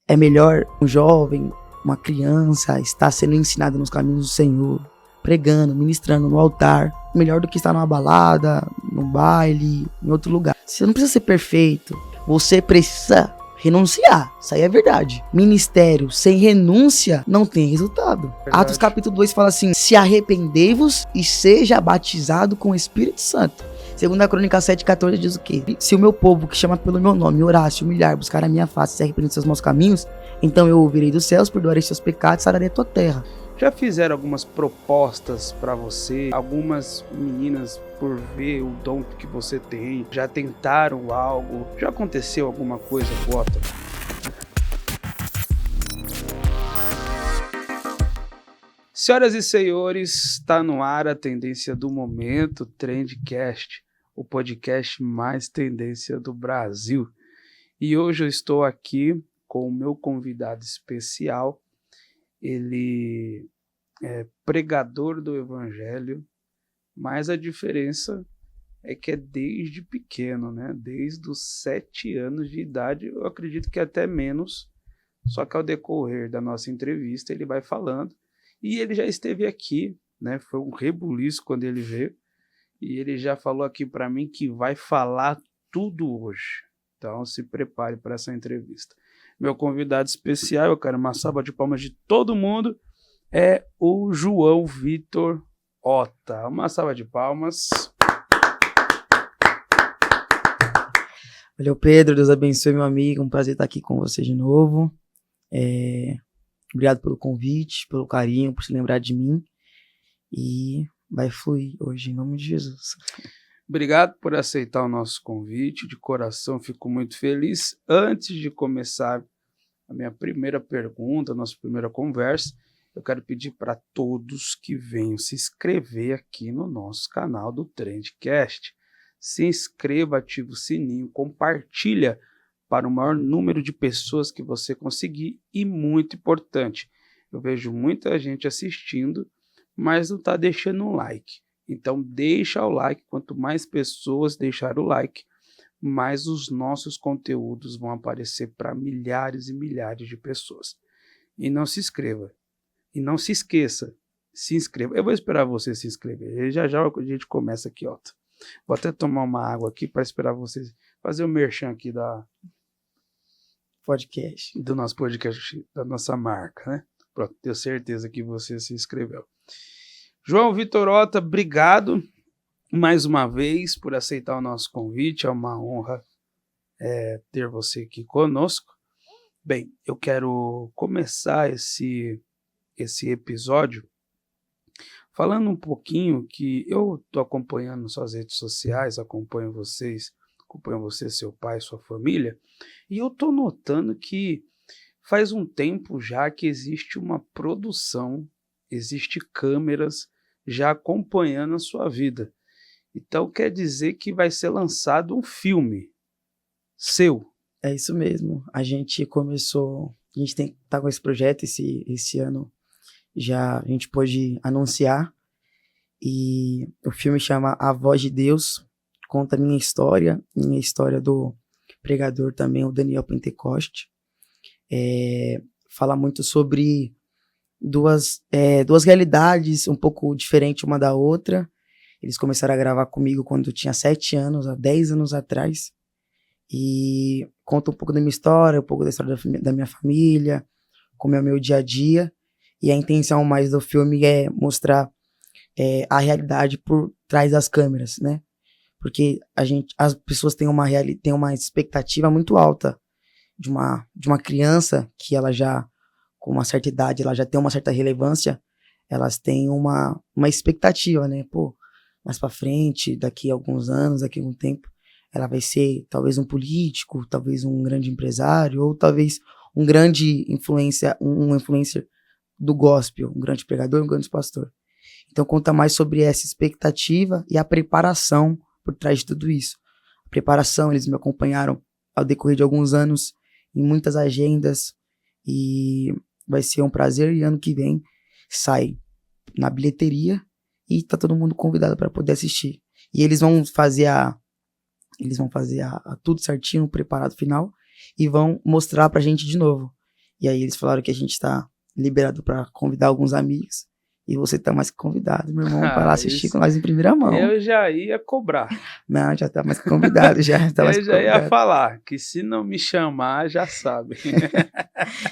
é melhor um jovem, uma criança, estar sendo ensinado nos caminhos do Senhor, pregando, ministrando no altar, melhor do que estar numa balada, num baile, em outro lugar. Você não precisa ser perfeito, você precisa renunciar, isso aí é verdade. Ministério sem renúncia não tem resultado. Verdade. Atos capítulo 2 fala assim: se arrependei-vos e seja batizado com o Espírito Santo. Segunda Crônica 7,14 diz o quê? Se o meu povo que chama pelo meu nome orar, se humilhar, buscar a minha face, se arrepender dos seus maus caminhos, então eu ouvirei dos céus, perdoarei seus pecados, sararei a tua terra. Já fizeram algumas propostas pra você? Algumas meninas, por ver o dom que você tem, já tentaram algo? Já aconteceu alguma coisa, Bota? Senhoras e senhores, está no ar a tendência do momento, Trendcast, o podcast mais tendência do Brasil. E hoje eu estou aqui com o meu convidado especial. Ele é pregador do evangelho, mas a diferença é que é desde pequeno, né? Desde os 7 anos de idade, eu acredito que até menos, só que ao decorrer da nossa entrevista ele vai falando, e ele já esteve aqui, né? Foi um rebuliço quando ele veio, e ele já falou aqui para mim que vai falar tudo hoje, então se prepare para essa entrevista. Meu convidado especial, eu quero uma salva de palmas de todo mundo, é o João Vitor Ota. Uma salva de palmas. Valeu, Pedro. Deus abençoe, meu amigo. Um prazer estar aqui com você de novo. Obrigado pelo convite, pelo carinho, por se lembrar de mim. E vai fluir hoje, em nome de Jesus. Obrigado por aceitar o nosso convite. De coração, fico muito feliz. Antes de começar a minha primeira pergunta, a nossa primeira conversa, eu quero pedir para todos que venham se inscrever aqui no nosso canal do Trendcast. Se inscreva, ativa o sininho, compartilha para o maior número de pessoas que você conseguir. E muito importante, eu vejo muita gente assistindo, mas não está deixando um like. Então deixa o like, quanto mais pessoas deixar o like, mais os nossos conteúdos vão aparecer para milhares e milhares de pessoas. E não se inscreva. E não se esqueça, se inscreva. Eu vou esperar você se inscrever. Já já a gente começa aqui, ó. Vou até tomar uma água aqui para esperar vocês fazer o merchan aqui do nosso podcast, da nossa marca, né? Pronto, tenho certeza que você se inscreveu. João Vitor Ota, obrigado mais uma vez por aceitar o nosso convite. É uma honra ter você aqui conosco. Bem, eu quero começar esse episódio falando um pouquinho que eu estou acompanhando suas redes sociais, acompanho você, seu pai, sua família, e eu estou notando que faz um tempo já que existe uma produção, existe câmeras já acompanhando a sua vida. Então quer dizer que vai ser lançado um filme seu. É isso mesmo. A gente tá com esse projeto esse ano. Já a gente pôde anunciar, e o filme chama A Voz de Deus, conta a minha história do pregador também, o Daniel Pentecoste. Fala muito sobre duas realidades um pouco diferentes uma da outra. Eles começaram a gravar comigo quando eu tinha 7 anos, há 10 anos atrás, e conta um pouco da minha história, um pouco da história da minha família, como é o meu dia a dia. E a intenção mais do filme é mostrar a realidade por trás das câmeras, né? Porque as pessoas têm uma expectativa muito alta de uma criança que ela já, com uma certa idade, ela já tem uma certa relevância, elas têm uma expectativa, né? Pô, mais pra frente, daqui a alguns anos, daqui a algum tempo, ela vai ser talvez um político, talvez um grande empresário, ou talvez um grande influencer do gospel, um grande pregador, um grande pastor. Então conta mais sobre essa expectativa e a preparação por trás de tudo isso. A preparação, eles me acompanharam ao decorrer de alguns anos em muitas agendas, e vai ser um prazer. E ano que vem sai na bilheteria e tá todo mundo convidado para poder assistir. E eles vão fazer tudo certinho, preparado final, e vão mostrar pra gente de novo. E aí eles falaram que a gente tá liberado para convidar alguns amigos. E você tá mais que convidado, meu irmão, para lá assistir com nós em primeira mão. Eu já ia cobrar. Não, já tá mais que convidado, já tá mais eu já ia falar que se não me chamar, já sabe.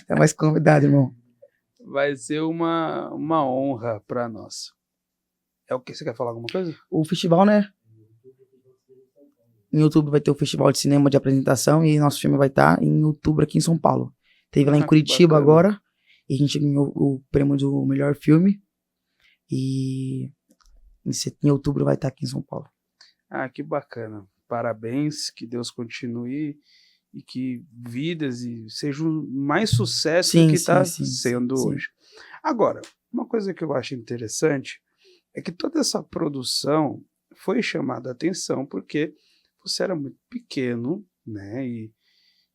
Tá mais convidado, irmão. Vai ser uma honra para nós. É o que? Você quer falar alguma coisa? O festival, né? Em outubro vai ter o festival de cinema de apresentação e nosso filme vai estar em outubro aqui em São Paulo. Teve lá em Curitiba agora e a gente ganhou o prêmio do melhor filme. E em outubro vai estar aqui em São Paulo. Ah, que bacana. Parabéns, que Deus continue e que vidas e seja mais sucesso do que está sendo hoje. Agora, uma coisa que eu acho interessante é que toda essa produção foi chamada a atenção porque você era muito pequeno, né? E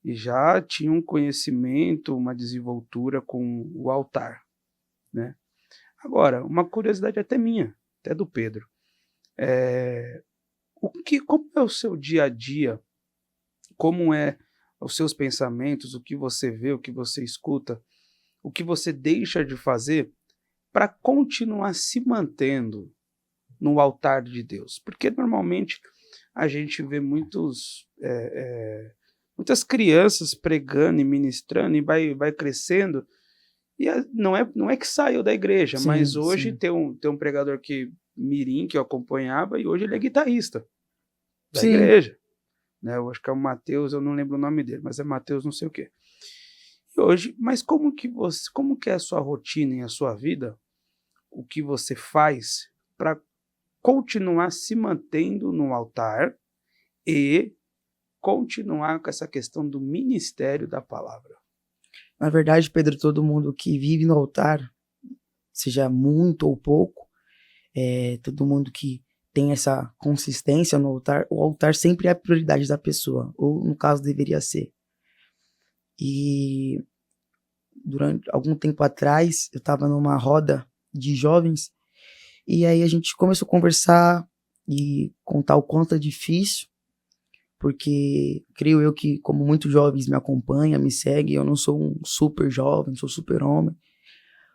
já tinha um conhecimento, uma desenvoltura com o altar, né? Agora, uma curiosidade até minha, até do Pedro. Como é o seu dia a dia? Como é os seus pensamentos? O que você vê, o que você escuta? O que você deixa de fazer para continuar se mantendo no altar de Deus? Porque normalmente a gente vê muitas crianças pregando e ministrando e vai crescendo. E não é que saiu da igreja, mas hoje tem um pregador mirim, que eu acompanhava, e hoje ele é guitarrista da igreja. Né? Eu acho que é o Mateus, eu não lembro o nome dele, mas é Mateus não sei o quê. E hoje, mas como que é a sua rotina e a sua vida? O que você faz para continuar se mantendo no altar e continuar com essa questão do ministério da palavra? Na verdade, Pedro, todo mundo que vive no altar, seja muito ou pouco, todo mundo que tem essa consistência no altar, o altar sempre é a prioridade da pessoa, ou no caso deveria ser. E durante algum tempo atrás, eu estava numa roda de jovens, e aí a gente começou a conversar e contar o quanto é difícil, porque creio eu que, como muitos jovens me acompanham, me seguem, eu não sou um super jovem, sou super homem,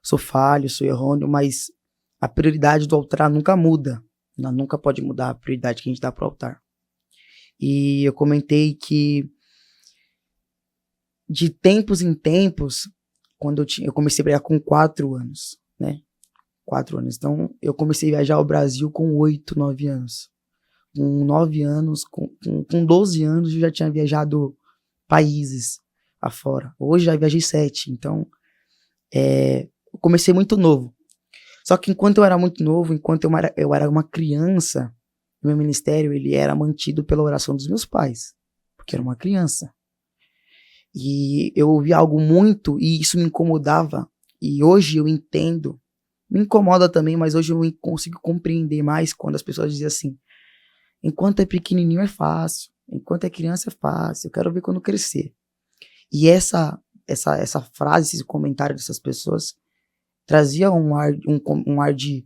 sou falho, sou errôneo, mas a prioridade do altar nunca muda, ela nunca pode mudar a prioridade que a gente dá para o altar. E eu comentei que de tempos em tempos, quando eu comecei a pregar com 4 anos, né? 4 anos. Então, eu comecei a viajar ao Brasil com 8, 9 anos. Com 9 anos, com 12 anos, eu já tinha viajado países afora. Hoje já viajei 7, então eu comecei muito novo. Só que enquanto eu era muito novo, enquanto eu era uma criança, o meu ministério ele era mantido pela oração dos meus pais, porque era uma criança. E eu ouvi algo muito, e isso me incomodava, e hoje eu entendo, me incomoda também, mas hoje eu consigo compreender mais quando as pessoas dizem assim: enquanto é pequenininho é fácil, enquanto é criança é fácil, eu quero ver quando crescer. E essa frase, esse comentário dessas pessoas, trazia um ar de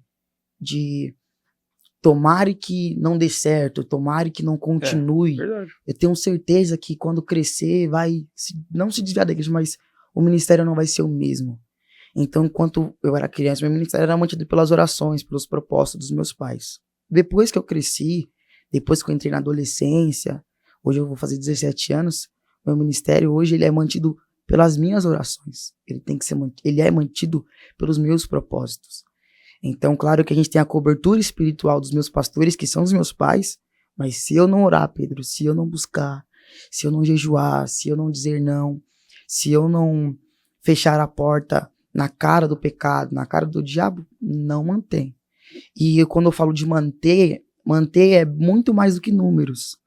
tomara que não dê certo, tomara que não continue. Eu tenho certeza que quando crescer vai, não se desviar da igreja, mas o ministério não vai ser o mesmo. Então, enquanto eu era criança, meu ministério era mantido pelas orações, pelos propósitos dos meus pais. Depois que eu cresci, depois que eu entrei na adolescência, hoje eu vou fazer 17 anos, meu ministério hoje ele é mantido pelas minhas orações. Ele é mantido pelos meus propósitos. Então, claro que a gente tem a cobertura espiritual dos meus pastores, que são os meus pais, mas se eu não orar, Pedro, se eu não buscar, se eu não jejuar, se eu não dizer não, se eu não fechar a porta na cara do pecado, na cara do diabo, não mantém. E quando eu falo de manter é muito mais do que números.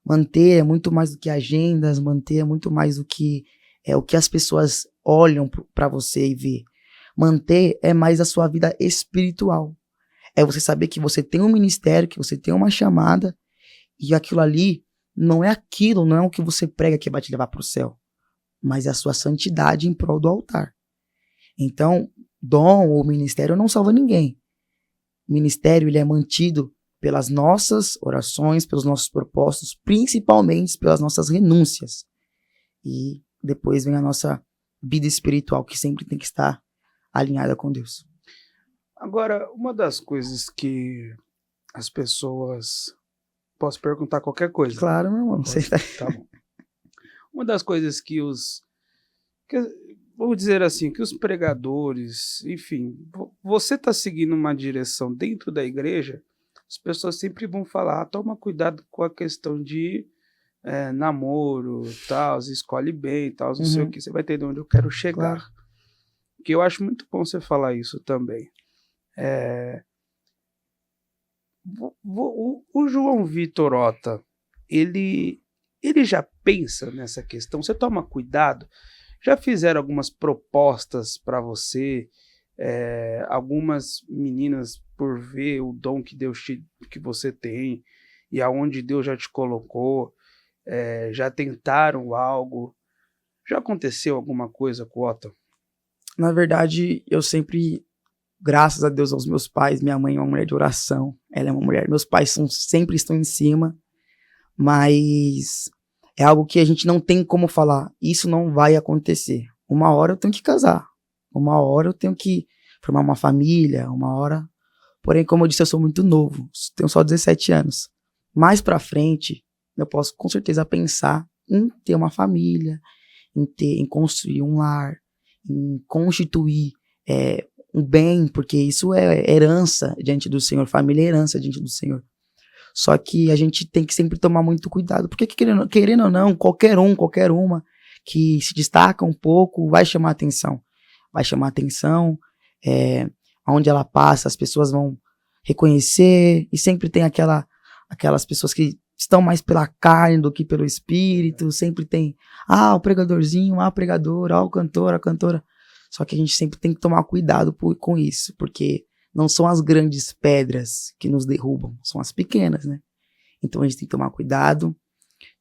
Manter é muito mais do que agendas, manter é muito mais do que o que as pessoas olham para você e vê. Manter é mais a sua vida espiritual. É você saber que você tem um ministério, que você tem uma chamada, e aquilo ali não é o que você prega que vai te levar para o céu, mas é a sua santidade em prol do altar. Então, dom ou ministério não salva ninguém. O ministério ele é mantido pelas nossas orações, pelos nossos propósitos, principalmente pelas nossas renúncias. E depois vem a nossa vida espiritual que sempre tem que estar alinhada com Deus. Agora, uma das coisas que as pessoas... Posso perguntar qualquer coisa? Claro, meu irmão. Você tá... Tá bom. Uma das coisas que vou dizer assim, que os pregadores, enfim, você está seguindo uma direção dentro da igreja, as pessoas sempre vão falar, toma cuidado com a questão de namoro, tal, escolhe bem, tal, não sei o que, você vai entender onde eu quero chegar. Claro. Que eu acho muito bom você falar isso também. O João Vitor Ota, ele já pensa nessa questão? Você toma cuidado? Já fizeram algumas propostas para você? Algumas meninas, por ver o dom que que você tem e aonde Deus já te colocou, já tentaram algo? Já aconteceu alguma coisa com o Ota? Na verdade, eu sempre, graças a Deus, aos meus pais, minha mãe é uma mulher de oração, ela é uma mulher, meus pais sempre estão em cima, mas é algo que a gente não tem como falar, isso não vai acontecer. Uma hora eu tenho que casar, uma hora eu tenho que formar uma família, uma hora... Porém, como eu disse, eu sou muito novo, tenho só 17 anos. Mais pra frente, eu posso com certeza pensar em ter uma família, em construir um lar, em constituir um bem, porque isso é herança diante do Senhor, família é herança diante do Senhor. Só que a gente tem que sempre tomar muito cuidado, porque querendo ou não, qualquer uma que se destaca um pouco vai chamar atenção. Vai chamar atenção, onde ela passa, as pessoas vão reconhecer, e sempre tem aquelas pessoas que estão mais pela carne do que pelo espírito, sempre tem, o pregadorzinho, a pregadora, o cantor, a cantora. Só que a gente sempre tem que tomar cuidado com isso, porque não são as grandes pedras que nos derrubam, são as pequenas, né? Então a gente tem que tomar cuidado,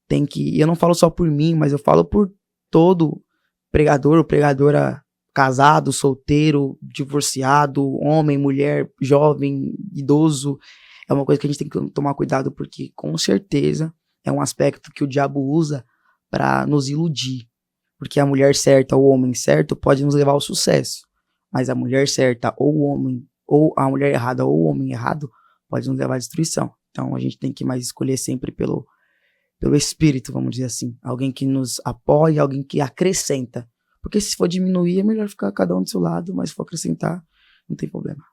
e eu não falo só por mim, mas eu falo por todo pregador ou pregadora, casado, solteiro, divorciado, homem, mulher, jovem, idoso. É uma coisa que a gente tem que tomar cuidado, porque com certeza é um aspecto que o diabo usa para nos iludir. Porque a mulher certa ou o homem certo pode nos levar ao sucesso, mas a mulher certa ou o homem, ou a mulher errada ou o homem errado pode nos levar à destruição. Então a gente tem que mais escolher sempre pelo espírito, vamos dizer assim. Alguém que nos apoia, alguém que acrescenta. Porque se for diminuir, é melhor ficar cada um do seu lado, mas se for acrescentar, não tem problema.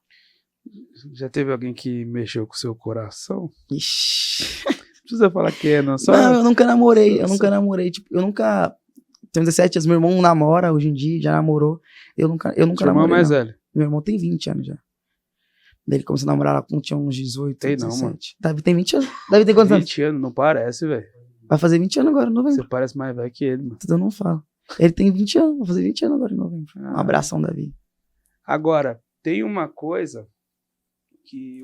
Já teve alguém que mexeu com o seu coração? Ixi. Não precisa falar que é, não. Só... Não, eu nunca namorei. Tipo, eu nunca... Tenho 17 anos, meu irmão namora hoje em dia, já namorou. Eu nunca Seu namorei. irmão é mais velho? Meu irmão tem 20 anos já. Ele começou a namorar lá quando tinha uns 18, tem 17. Não, mano. Davi tem 20 anos. Davi tem quantos anos? 20 anos, não parece, velho. Vai fazer 20 anos agora, em novembro. Você parece mais velho que ele, mano. Tudo eu não falo. Ele tem 20 anos, vai fazer 20 anos agora em novembro. Um abração, Davi. Agora, tem uma coisa que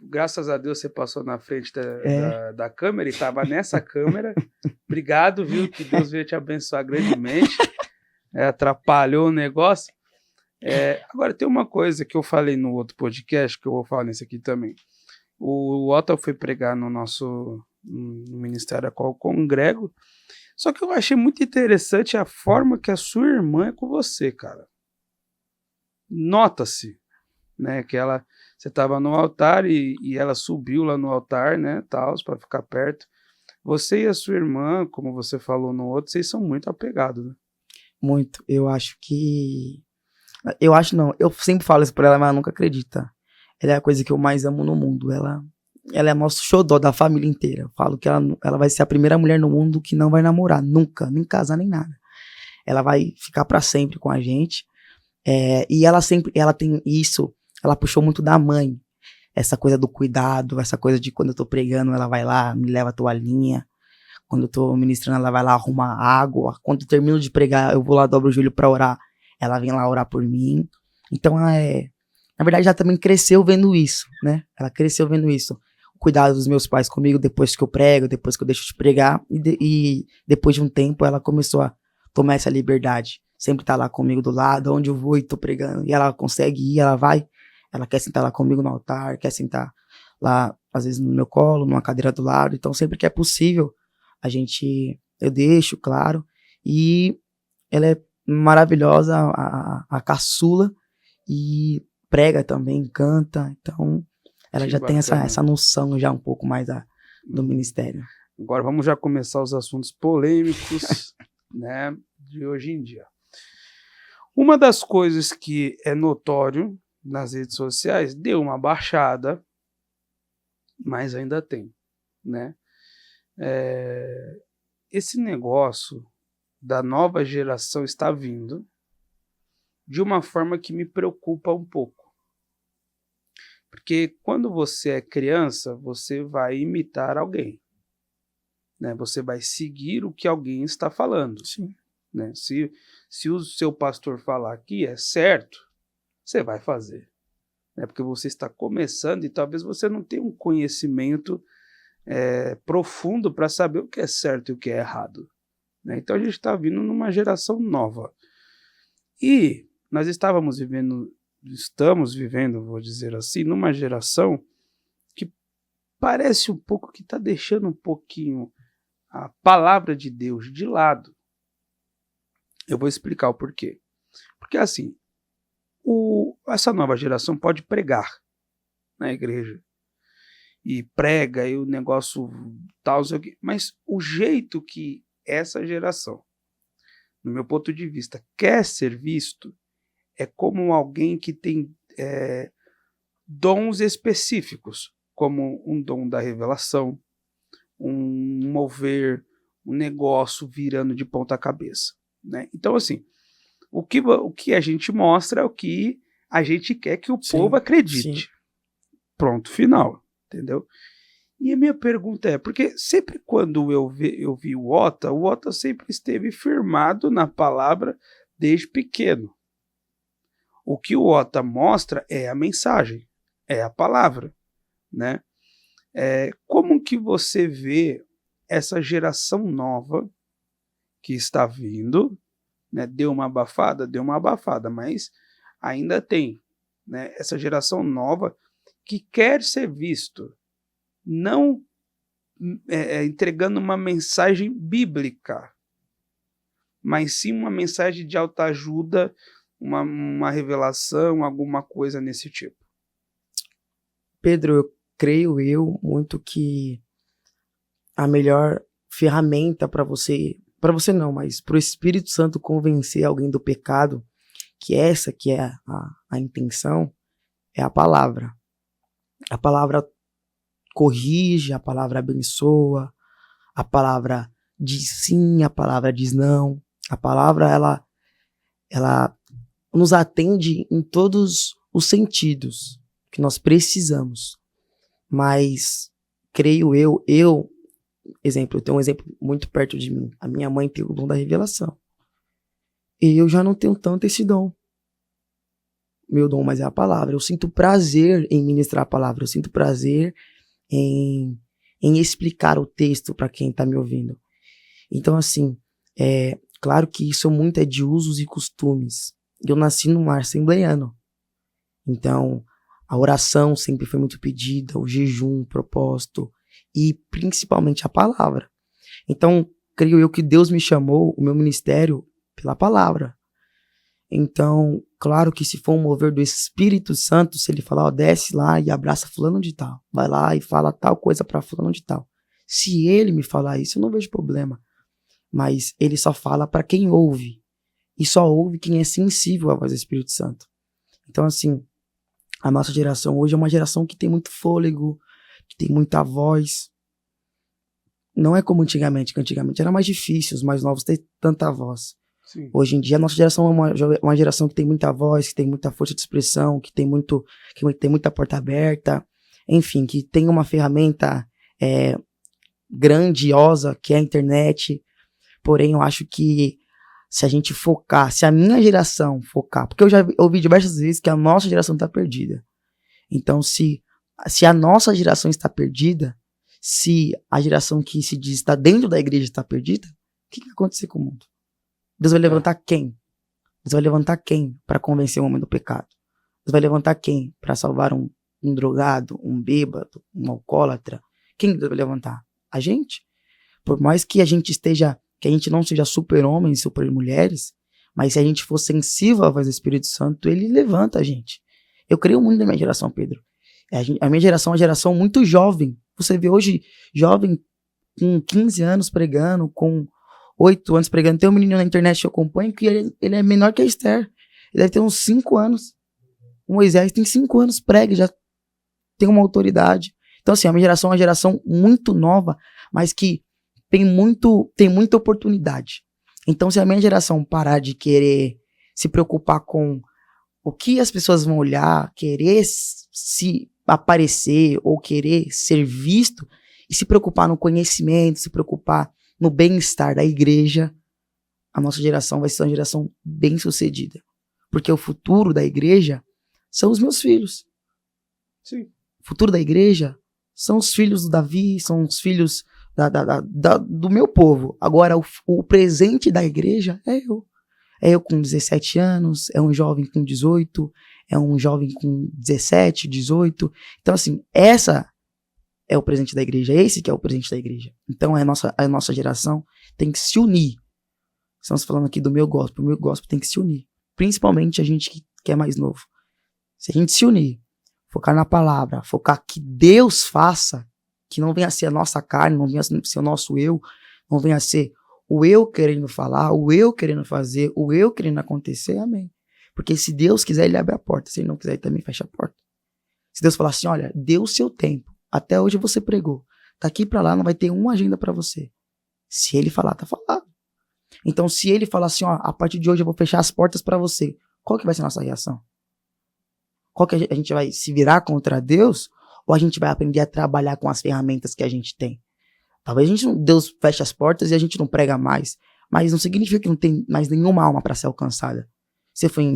graças a Deus você passou na frente da câmera e tava nessa câmera. Obrigado, viu? Que Deus veio te abençoar grandemente. Atrapalhou o negócio. Agora, tem uma coisa que eu falei no outro podcast, que eu vou falar nesse aqui também. O Otto foi pregar no ministério a qual eu congrego. Só que eu achei muito interessante a forma que a sua irmã é com você, cara. Nota-se, né, que você estava no altar e ela subiu lá no altar, né, tal, para ficar perto. Você e a sua irmã, como você falou no outro, vocês são muito apegados, né? Muito. Eu acho não. Eu sempre falo isso pra ela, mas ela nunca acredita. Ela é a coisa que eu mais amo no mundo. Ela é nosso xodó da família inteira. Eu falo que ela vai ser a primeira mulher no mundo que não vai namorar, nunca, nem casar, nem nada. Ela vai ficar pra sempre com a gente. E ela tem isso, ela puxou muito da mãe. Essa coisa do cuidado, essa coisa de quando eu tô pregando, ela vai lá, me leva a toalhinha. Quando eu tô ministrando, ela vai lá arrumar água. Quando eu termino de pregar, eu vou lá, dobro o joelho pra orar. Ela vem lá orar por mim. Então, na verdade, ela também cresceu vendo isso, né? Ela cresceu vendo isso. O cuidado dos meus pais comigo depois que eu prego, depois que eu deixo de pregar. E depois de um tempo, ela começou a tomar essa liberdade. Sempre tá lá comigo do lado, onde eu vou e tô pregando. E ela consegue ir, ela vai. Ela quer sentar lá comigo no altar, quer sentar lá, às vezes, no meu colo, numa cadeira do lado. Então, sempre que é possível, eu deixo, claro. E ela é maravilhosa, a caçula, e prega também, canta. Então, ela Que já tem bacana. essa noção já um pouco mais do ministério. Agora vamos já começar os assuntos polêmicos, né, de hoje em dia. Uma das coisas que é notório nas redes sociais, deu uma baixada, mas ainda tem, né? Esse negócio da nova geração está vindo de uma forma que me preocupa um pouco. Porque quando você é criança, você vai imitar alguém, né? Você vai seguir o que alguém está falando. Sim. Né? Se o seu pastor falar que é certo, você vai fazer. Né? Porque você está começando e talvez você não tenha um conhecimento profundo para saber o que é certo e o que é errado. Né? Então a gente está vindo numa geração nova. E nós estamos vivendo, vou dizer assim, numa geração que parece um pouco que está deixando um pouquinho a palavra de Deus de lado. Eu vou explicar o porquê. Porque assim, essa nova geração pode pregar na igreja. E prega, e o negócio tal, sei o quê, mas o jeito que essa geração, no meu ponto de vista, quer ser visto é como alguém que tem dons específicos, como um dom da revelação, um mover, um negócio virando de ponta cabeça. Né? Então, assim, o que a gente mostra é o que a gente quer que o povo acredite. Sim. Pronto, final. Entendeu? E a minha pergunta é, porque sempre quando eu vi o Ota sempre esteve firmado na palavra desde pequeno. O que o Ota mostra é a mensagem, é a palavra, né? Como que você vê essa geração nova que está vindo, né? Deu uma abafada, mas ainda tem, né? Essa geração nova que quer ser visto, não entregando uma mensagem bíblica, mas sim uma mensagem de autoajuda, uma revelação, alguma coisa nesse tipo. Pedro, eu creio muito que a melhor ferramenta para você não, mas para o Espírito Santo convencer alguém do pecado, que essa que é a intenção, é a palavra. A palavra corrige, a palavra abençoa, a palavra diz sim, a palavra diz não. A palavra, ela nos atende em todos os sentidos que nós precisamos. Mas, creio eu tenho um exemplo muito perto de mim. A minha mãe tem o dom da revelação. E eu já não tenho tanto esse dom. Meu dom, mas é a palavra. Eu sinto prazer em ministrar a palavra. Eu sinto prazer em explicar o texto para quem está me ouvindo. Então, assim, claro que isso muito é de usos e costumes. Eu nasci num lar assembleiano. Então, a oração sempre foi muito pedida, o jejum, o propósito e principalmente a palavra. Então, creio eu que Deus me chamou, o meu ministério, pela palavra. Então, claro que se for um mover do Espírito Santo, se ele falar, desce lá e abraça fulano de tal, vai lá e fala tal coisa para fulano de tal. Se ele me falar isso, eu não vejo problema. Mas ele só fala para quem ouve. E só ouve quem é sensível à voz do Espírito Santo. Então, assim, a nossa geração hoje é uma geração que tem muito fôlego, que tem muita voz. Não é como antigamente, que antigamente era mais difícil os mais novos ter tanta voz. Sim. Hoje em dia, a nossa geração é uma geração que tem muita voz, que tem muita força de expressão, que tem muita porta aberta, enfim, que tem uma ferramenta grandiosa, que é a internet. Porém, eu acho que se a gente focar, se a minha geração focar, porque eu já ouvi diversas vezes que a nossa geração está perdida. Então, se a nossa geração está perdida, se a geração que se diz está dentro da igreja está perdida, o que vai acontecer com o mundo? Deus vai levantar quem? Deus vai levantar quem para convencer o homem do pecado? Deus vai levantar quem para salvar um drogado, um bêbado, um alcoólatra? Quem Deus vai levantar? A gente. Por mais que a gente não seja super-homens, super-mulheres, Mas se a gente for sensível à voz do Espírito Santo, ele levanta a gente. Eu creio muito na minha geração, Pedro. A minha geração é uma geração muito jovem. Você vê hoje jovem com 15 anos pregando, com 8 anos pregando. Tem um menino na internet que eu acompanho que ele é menor que a Esther. Ele deve ter uns 5 anos. O Moisés tem 5 anos, prega, já tem uma autoridade. Então, assim, a minha geração é uma geração muito nova, mas que tem muita oportunidade. Então, se a minha geração parar de querer se preocupar com o que as pessoas vão olhar, querer se aparecer ou querer ser visto, e se preocupar no conhecimento, se preocupar no bem-estar da igreja, a nossa geração vai ser uma geração bem-sucedida. Porque o futuro da igreja são os meus filhos. Sim. O futuro da igreja são os filhos do Davi, são os filhos do meu povo. Agora, o presente da igreja é eu. É eu com 17 anos, é um jovem com 18, é um jovem com 17, 18. Então, assim, essa é o presente da igreja, esse que é o presente da igreja. Então, a nossa geração tem que se unir. Estamos falando aqui do meu gospel. O meu gospel tem que se unir. Principalmente a gente que é mais novo. Se a gente se unir, focar na palavra, focar que Deus faça, que não venha a ser a nossa carne, não venha a ser o nosso eu, não venha a ser o eu querendo falar, o eu querendo fazer, o eu querendo acontecer, amém. Porque se Deus quiser, ele abre a porta. Se ele não quiser, ele também fecha a porta. Se Deus falar assim, olha, dê o seu tempo. Até hoje você pregou. Daqui pra lá não vai ter uma agenda pra você. Se ele falar, tá falado. Então, se ele falar assim, ó, a partir de hoje eu vou fechar as portas pra você, qual que vai ser a nossa reação? Qual que a gente vai se virar contra Deus? Ou a gente vai aprender a trabalhar com as ferramentas que a gente tem? Talvez Deus feche as portas e a gente não prega mais. Mas não significa que não tem mais nenhuma alma para ser alcançada. Você foi em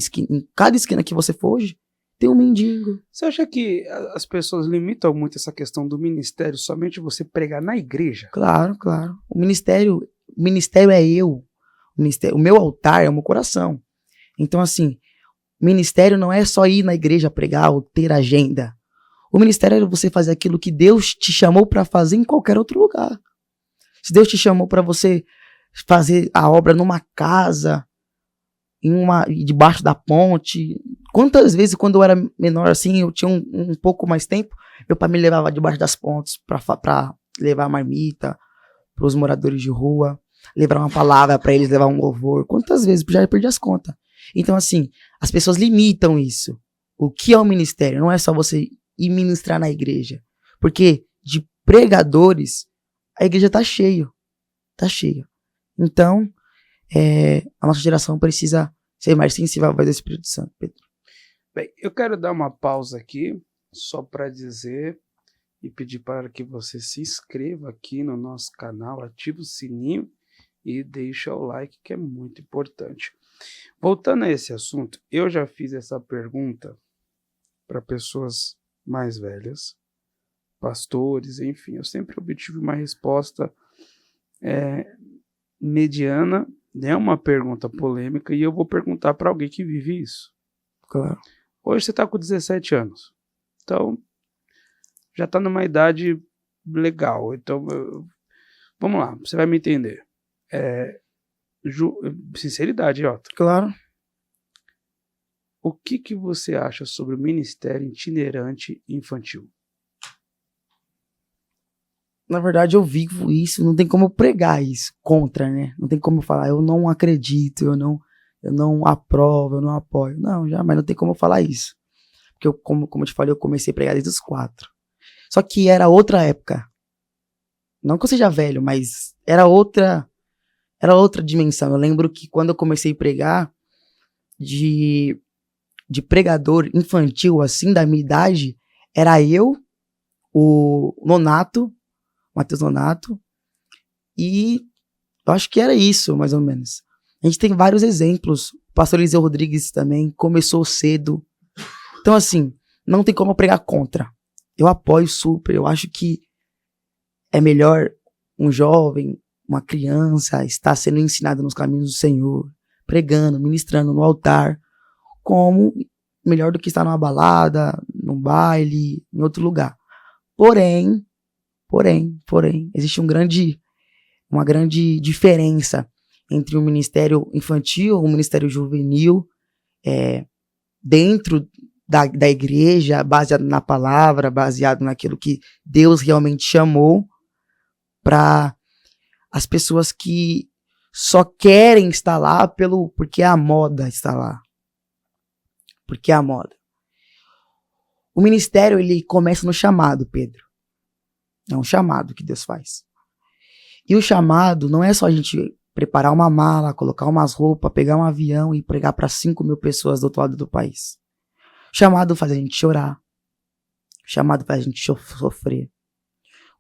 cada esquina que você for hoje, tem um mendigo. Você acha que as pessoas limitam muito essa questão do ministério somente você pregar na igreja? Claro, claro. O ministério é eu. O meu altar é o meu coração. Então, assim, ministério não é só ir na igreja pregar ou ter agenda. O ministério é você fazer aquilo que Deus te chamou para fazer em qualquer outro lugar. Se Deus te chamou para você fazer a obra numa casa, debaixo da ponte. Quantas vezes, quando eu era menor assim, eu tinha um pouco mais tempo, meu pai me levava debaixo das pontes para levar marmita para os moradores de rua, levar uma palavra para eles, levar um louvor. Quantas vezes? Já perdi as contas. Então, assim, as pessoas limitam isso. O que é o ministério? Não é só você ir ministrar na igreja. Porque de pregadores, a igreja tá cheia. Tá cheia. Então, a nossa geração precisa ser mais sensível à voz do Espírito Santo, Pedro. Bem, eu quero dar uma pausa aqui, só para dizer e pedir para que você se inscreva aqui no nosso canal, ative o sininho e deixe o like, que é muito importante. Voltando a esse assunto, eu já fiz essa pergunta para pessoas mais velhas, pastores, enfim, eu sempre obtive uma resposta mediana, é uma pergunta polêmica, e eu vou perguntar para alguém que vive isso. Claro. Hoje você está com 17 anos, então já está numa idade legal, então vamos lá, você vai me entender. Sinceridade, Otto. Claro. O que você acha sobre o ministério itinerante infantil? Na verdade, eu vivo isso, não tem como eu pregar isso contra, né? Não tem como eu falar, eu não acredito, eu não aprovo, eu não apoio. Não, jamais não tem como eu falar isso. Porque, como eu te falei, eu comecei a pregar desde os 4. Só que era outra época. Não que eu seja velho, mas era outra dimensão. Eu lembro que quando eu comecei a pregar, de pregador infantil, assim, da minha idade, era eu, o Nonato, Matheus Nonato, e eu acho que era isso, mais ou menos. A gente tem vários exemplos. O pastor Eliseu Rodrigues também começou cedo. Então, assim, não tem como eu pregar contra. Eu apoio super. Eu acho que é melhor um jovem, uma criança, estar sendo ensinado nos caminhos do Senhor, pregando, ministrando no altar, como melhor do que estar numa balada, num baile, em outro lugar. Porém, existe uma grande diferença entre o ministério infantil, o ministério juvenil, dentro da igreja, baseado na palavra, baseado naquilo que Deus realmente chamou, para as pessoas que só querem estar lá porque a moda está lá. Porque é a moda. O ministério, ele começa no chamado, Pedro. É um chamado que Deus faz. E o chamado não é só a gente preparar uma mala, colocar umas roupas, pegar um avião e pregar para 5.000 pessoas do outro lado do país. O chamado faz a gente chorar. O chamado faz a gente sofrer.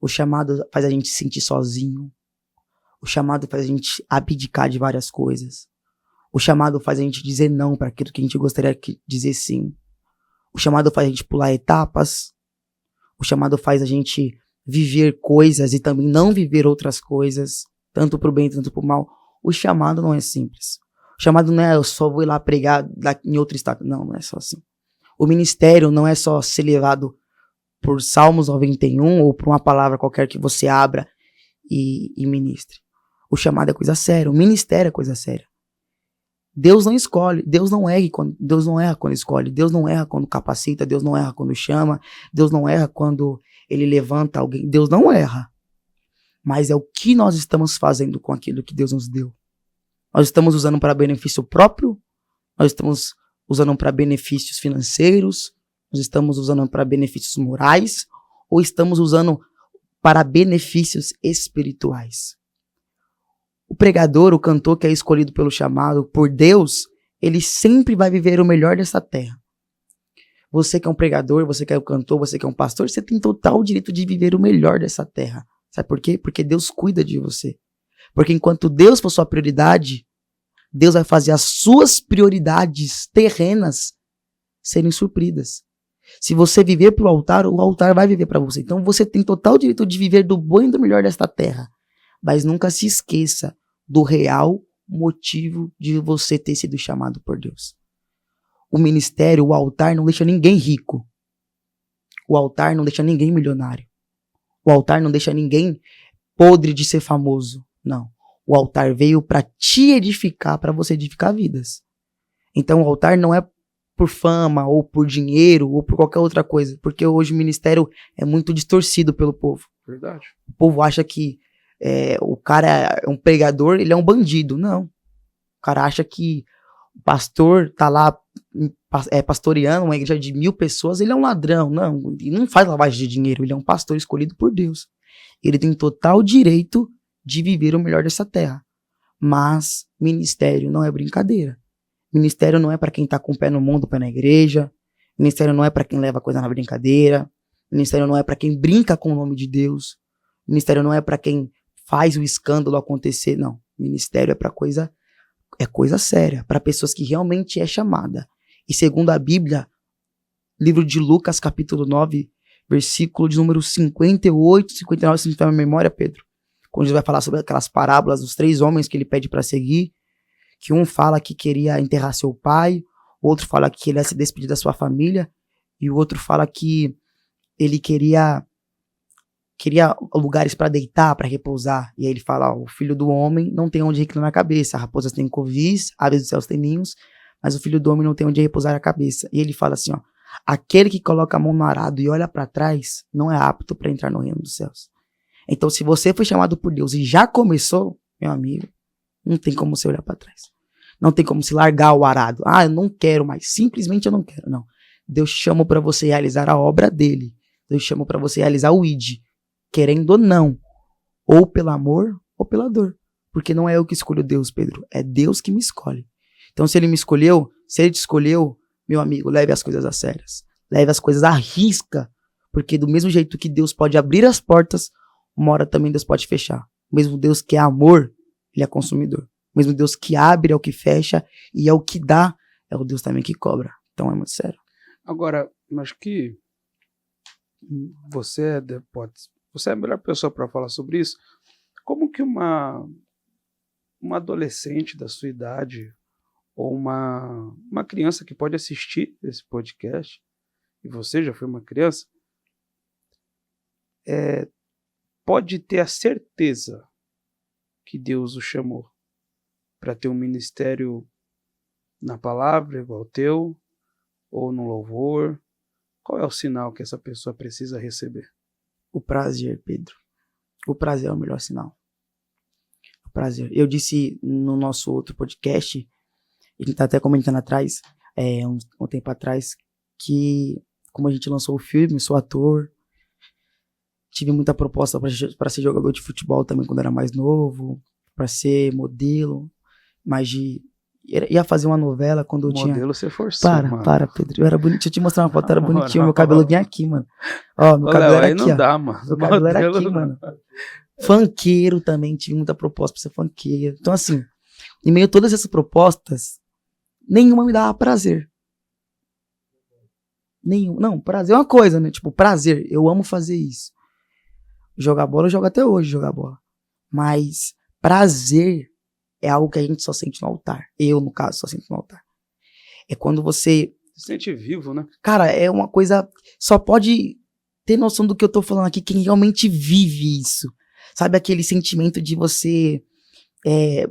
O chamado faz a gente se sentir sozinho. O chamado faz a gente abdicar de várias coisas. O chamado faz a gente dizer não para aquilo que a gente gostaria de dizer sim. O chamado faz a gente pular etapas. O chamado faz a gente viver coisas e também não viver outras coisas, tanto pro bem, tanto pro mal. O chamado não é simples. O chamado não é eu só vou ir lá pregar em outro estado. Não, não é só assim. O ministério não é só ser levado por Salmos 91 ou por uma palavra qualquer que você abra e ministre. O chamado é coisa séria. O ministério é coisa séria. Deus não escolhe, Deus não erra quando escolhe, Deus não erra quando capacita, Deus não erra quando chama, Deus não erra quando ele levanta alguém, Deus não erra. Mas é o que nós estamos fazendo com aquilo que Deus nos deu. Nós estamos usando para benefício próprio, nós estamos usando para benefícios financeiros, nós estamos usando para benefícios morais, ou estamos usando para benefícios espirituais. O pregador, o cantor que é escolhido pelo chamado por Deus, ele sempre vai viver o melhor dessa terra. Você que é um pregador, você que é um cantor, você que é um pastor, você tem total direito de viver o melhor dessa terra. Sabe por quê? Porque Deus cuida de você. Porque enquanto Deus for sua prioridade, Deus vai fazer as suas prioridades terrenas serem supridas. Se você viver para o altar vai viver para você. Então você tem total direito de viver do bom e do melhor desta terra. Mas nunca se esqueça do real motivo de você ter sido chamado por Deus. O ministério, o altar não deixa ninguém rico. O altar não deixa ninguém milionário. O altar não deixa ninguém podre de ser famoso. Não. O altar veio para te edificar, para você edificar vidas. Então o altar não é por fama, ou por dinheiro, ou por qualquer outra coisa. Porque hoje o ministério é muito distorcido pelo povo. Verdade. O povo acha que o cara é um pregador, ele é um bandido. Não. O cara acha que o pastor tá lá pastoreando uma igreja de 1.000 pessoas, ele é um ladrão. Não, ele não faz lavagem de dinheiro, ele é um pastor escolhido por Deus. Ele tem total direito de viver o melhor dessa terra. Mas ministério não é brincadeira. Ministério não é para quem tá com o pé no mundo, pé na igreja. Ministério não é para quem leva coisa na brincadeira. Ministério não é para quem brinca com o nome de Deus. Ministério não é para quem faz o escândalo acontecer, não. Ministério é coisa séria, para pessoas que realmente é chamada. E segundo a Bíblia, livro de Lucas, capítulo 9, versículo de número 58, 59, se não me falha a memória, Pedro, quando Jesus vai falar sobre aquelas parábolas dos 3 homens que ele pede para seguir, que um fala que queria enterrar seu pai, o outro fala que ele ia se despedir da sua família, e o outro fala que ele queria lugares para deitar, para repousar. E aí ele fala, o filho do homem não tem onde reclinar a cabeça, raposas têm covis, aves dos céus têm ninhos, mas o filho do homem não tem onde repousar a cabeça. E ele fala assim, aquele que coloca a mão no arado e olha para trás, não é apto para entrar no reino dos céus. Então se você foi chamado por Deus e já começou, meu amigo, não tem como você olhar para trás. Não tem como se largar o arado. Eu não quero mais, simplesmente eu não quero. Não. Deus chamou para você realizar a obra dele. Deus chamou para você realizar o ID. Querendo ou não, ou pelo amor ou pela dor. Porque não é eu que escolho Deus, Pedro, é Deus que me escolhe. Então se ele me escolheu, se ele te escolheu, meu amigo, leve as coisas a sérias. Leve as coisas à risca, porque do mesmo jeito que Deus pode abrir as portas, uma hora também Deus pode fechar. O mesmo Deus que é amor, ele é consumidor. O mesmo Deus que abre é o que fecha, e é o que dá, é o Deus também que cobra. Então é muito sério. Agora, mas que você é a melhor pessoa para falar sobre isso. Como que uma adolescente da sua idade ou uma criança que pode assistir esse podcast, e você já foi uma criança, pode ter a certeza que Deus o chamou? para ter um ministério na palavra igual o teu, ou no louvor? Qual é o sinal que essa pessoa precisa receber? O prazer, Pedro. O prazer é o melhor sinal. O prazer. Eu disse no nosso outro podcast, a gente tá até comentando atrás, um tempo atrás, que como a gente lançou o filme, sou ator, tive muita proposta para ser jogador de futebol também quando era mais novo, para ser modelo, mas ia fazer uma novela quando eu tinha... Modelo você forçou, mano. Para, Pedro. Eu era bonito. Deixa eu te mostrar uma foto, era bonitinho. Meu cabelo vinha aqui, mano. Ó, meu cabelo era aí aqui, não ó. dá, mano. Meu cabelo era aqui, mano. Funkeiro também, tive muita proposta pra ser funkeiro. Então, assim, em meio a todas essas propostas, nenhuma me dava prazer. Nenhum. Não, prazer é uma coisa, né? Tipo, prazer. Eu amo fazer isso. Jogar bola, eu jogo até hoje, jogar bola. Mas prazer é algo que a gente só sente no altar. Eu, no caso, só sinto no altar. É quando você... Se sente vivo, né? Cara, é uma coisa... Só pode ter noção do que eu tô falando aqui quem realmente vive isso. Sabe aquele sentimento de você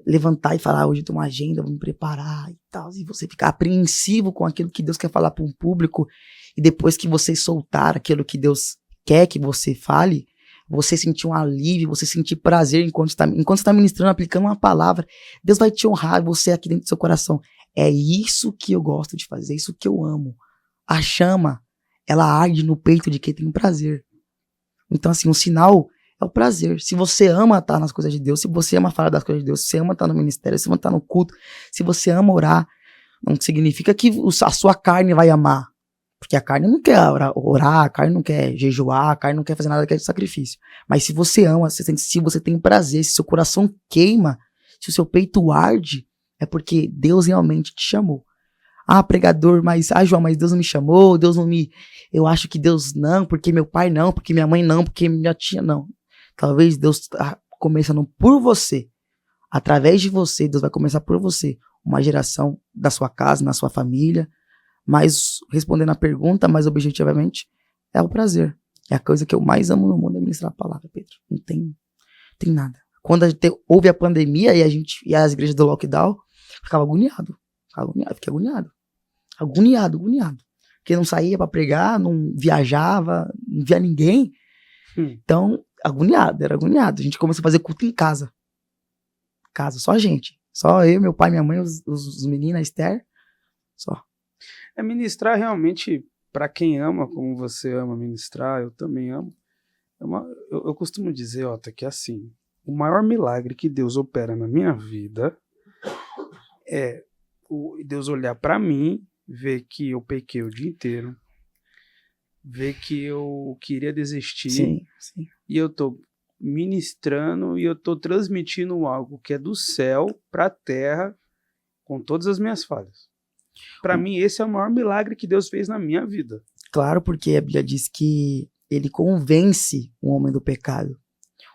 levantar e falar, hoje eu tenho uma agenda, vou me preparar e tal. E você ficar apreensivo com aquilo que Deus quer falar para um público. E depois que você soltar aquilo que Deus quer que você fale, você sentir um alívio, você sentir prazer enquanto você está ministrando, aplicando uma palavra. Deus vai te honrar, você aqui dentro do seu coração. É isso que eu gosto de fazer, é isso que eu amo. A chama, ela arde no peito de quem tem prazer. Então, assim, um sinal é o prazer. Se você ama estar nas coisas de Deus, se você ama falar das coisas de Deus, se você ama estar no ministério, se você ama estar no culto, se você ama orar, não significa que a sua carne vai amar. Porque a carne não quer orar, a carne não quer jejuar, a carne não quer fazer nada que é de sacrifício. Mas se você ama, se você tem prazer, se seu coração queima, se o seu peito arde, é porque Deus realmente te chamou. Ah, pregador, João, mas Deus não me chamou, Deus não me... Eu acho que Deus não, porque meu pai não, porque minha mãe não, porque minha tia não. Talvez Deus está começando por você. Através de você, Deus vai começar por você. Uma geração da sua casa, na sua família. Mas, respondendo a pergunta, mais objetivamente, é o prazer. É a coisa que eu mais amo no mundo, é ministrar a palavra, Pedro. Não tem nada. Quando houve a pandemia e as igrejas do lockdown, ficava agoniado. Fiquei agoniado. Porque não saía pra pregar, não viajava, não via ninguém. Então, era agoniado. A gente começou a fazer culto em casa. Só a gente. Só eu, meu pai, minha mãe, os meninos, a Esther. Só. Ministrar realmente, para quem ama, como você ama ministrar, eu também amo. Eu costumo dizer, Otto, que assim, o maior milagre que Deus opera na minha vida é Deus olhar para mim, ver que eu pequei o dia inteiro, ver que eu queria desistir, sim. E eu tô ministrando e eu tô transmitindo algo que é do céu para a terra com todas as minhas falhas. Para mim, esse é o maior milagre que Deus fez na minha vida. Claro, porque a Bíblia diz que ele convence o homem do pecado.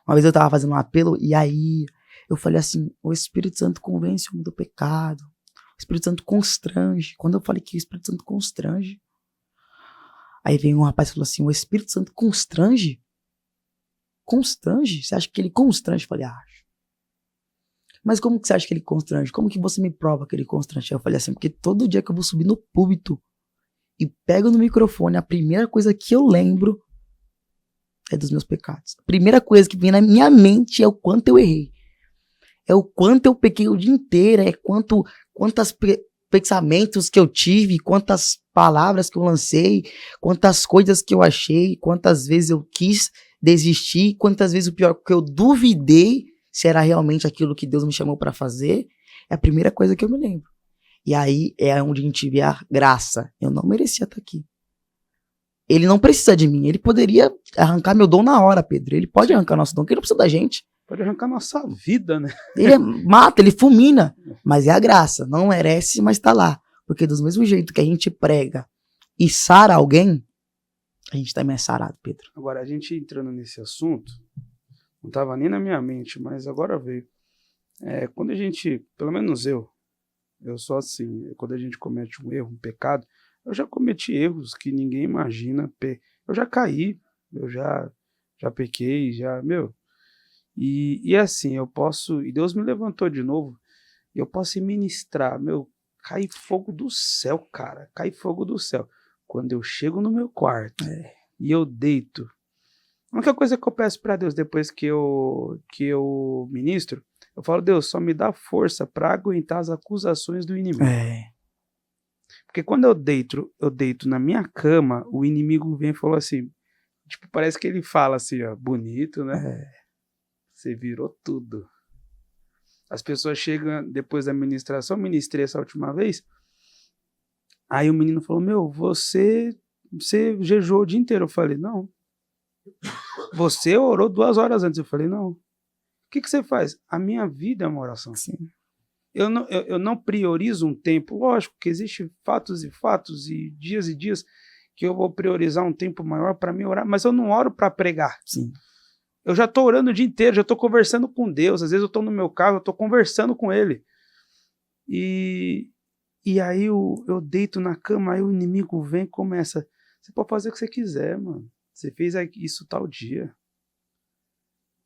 Uma vez eu tava fazendo um apelo e aí eu falei assim, o Espírito Santo convence o homem do pecado. O Espírito Santo constrange. Quando eu falei que o Espírito Santo constrange, aí veio um rapaz e falou assim, o Espírito Santo constrange? Constrange? Você acha que ele constrange? Eu falei, acho. Mas como que você acha que ele constrange? Como que você me prova que ele constrange? Eu falei assim, porque todo dia que eu vou subir no púlpito e pego no microfone, a primeira coisa que eu lembro é dos meus pecados. A primeira coisa que vem na minha mente é o quanto eu errei. É o quanto eu pequei o dia inteiro, quantos pensamentos que eu tive, quantas palavras que eu lancei, quantas coisas que eu achei, quantas vezes eu quis desistir, quantas vezes o pior que eu duvidei se era realmente aquilo que Deus me chamou para fazer, é a primeira coisa que eu me lembro. E aí é onde a gente vê a graça. Eu não merecia estar aqui. Ele não precisa de mim. Ele poderia arrancar meu dom na hora, Pedro. Ele pode arrancar nosso dom, porque ele não precisa da gente. Pode arrancar nossa vida, né? Ele mata, ele fulmina. Mas é a graça. Não merece, mas tá lá. Porque do mesmo jeito que a gente prega e sara alguém, a gente também é sarado, Pedro. Agora, a gente entrando nesse assunto, não estava nem na minha mente, mas agora veio. Quando a gente, pelo menos eu sou assim, quando a gente comete um erro, um pecado, eu já cometi erros que ninguém imagina, eu já caí, eu já pequei, e assim, e Deus me levantou de novo, eu posso ir ministrar, meu, cai fogo do céu, cara, cai fogo do céu. Quando eu chego no meu quarto e eu deito, a única coisa que eu peço para Deus depois que eu ministro, eu falo, Deus, só me dá força para aguentar as acusações do inimigo. Porque quando eu deito na minha cama, o inimigo vem e falou assim, tipo, parece que ele fala assim, ó, bonito, né? Você virou tudo. As pessoas chegam depois da ministração, ministrei essa última vez, aí o menino falou, meu, você jejuou o dia inteiro. Eu falei, não. Você orou 2 horas antes. Eu falei, não. O que você faz? A minha vida é uma oração. Sim. Eu não priorizo um tempo. Lógico que existem fatos e dias que eu vou priorizar um tempo maior para me orar, mas eu não oro para pregar. Sim. Eu já estou orando o dia inteiro, já estou conversando com Deus. Às vezes eu estou no meu carro, eu estou conversando com Ele. E aí eu deito na cama, aí o inimigo vem e começa. Você pode fazer o que você quiser, mano. Você fez isso tal dia.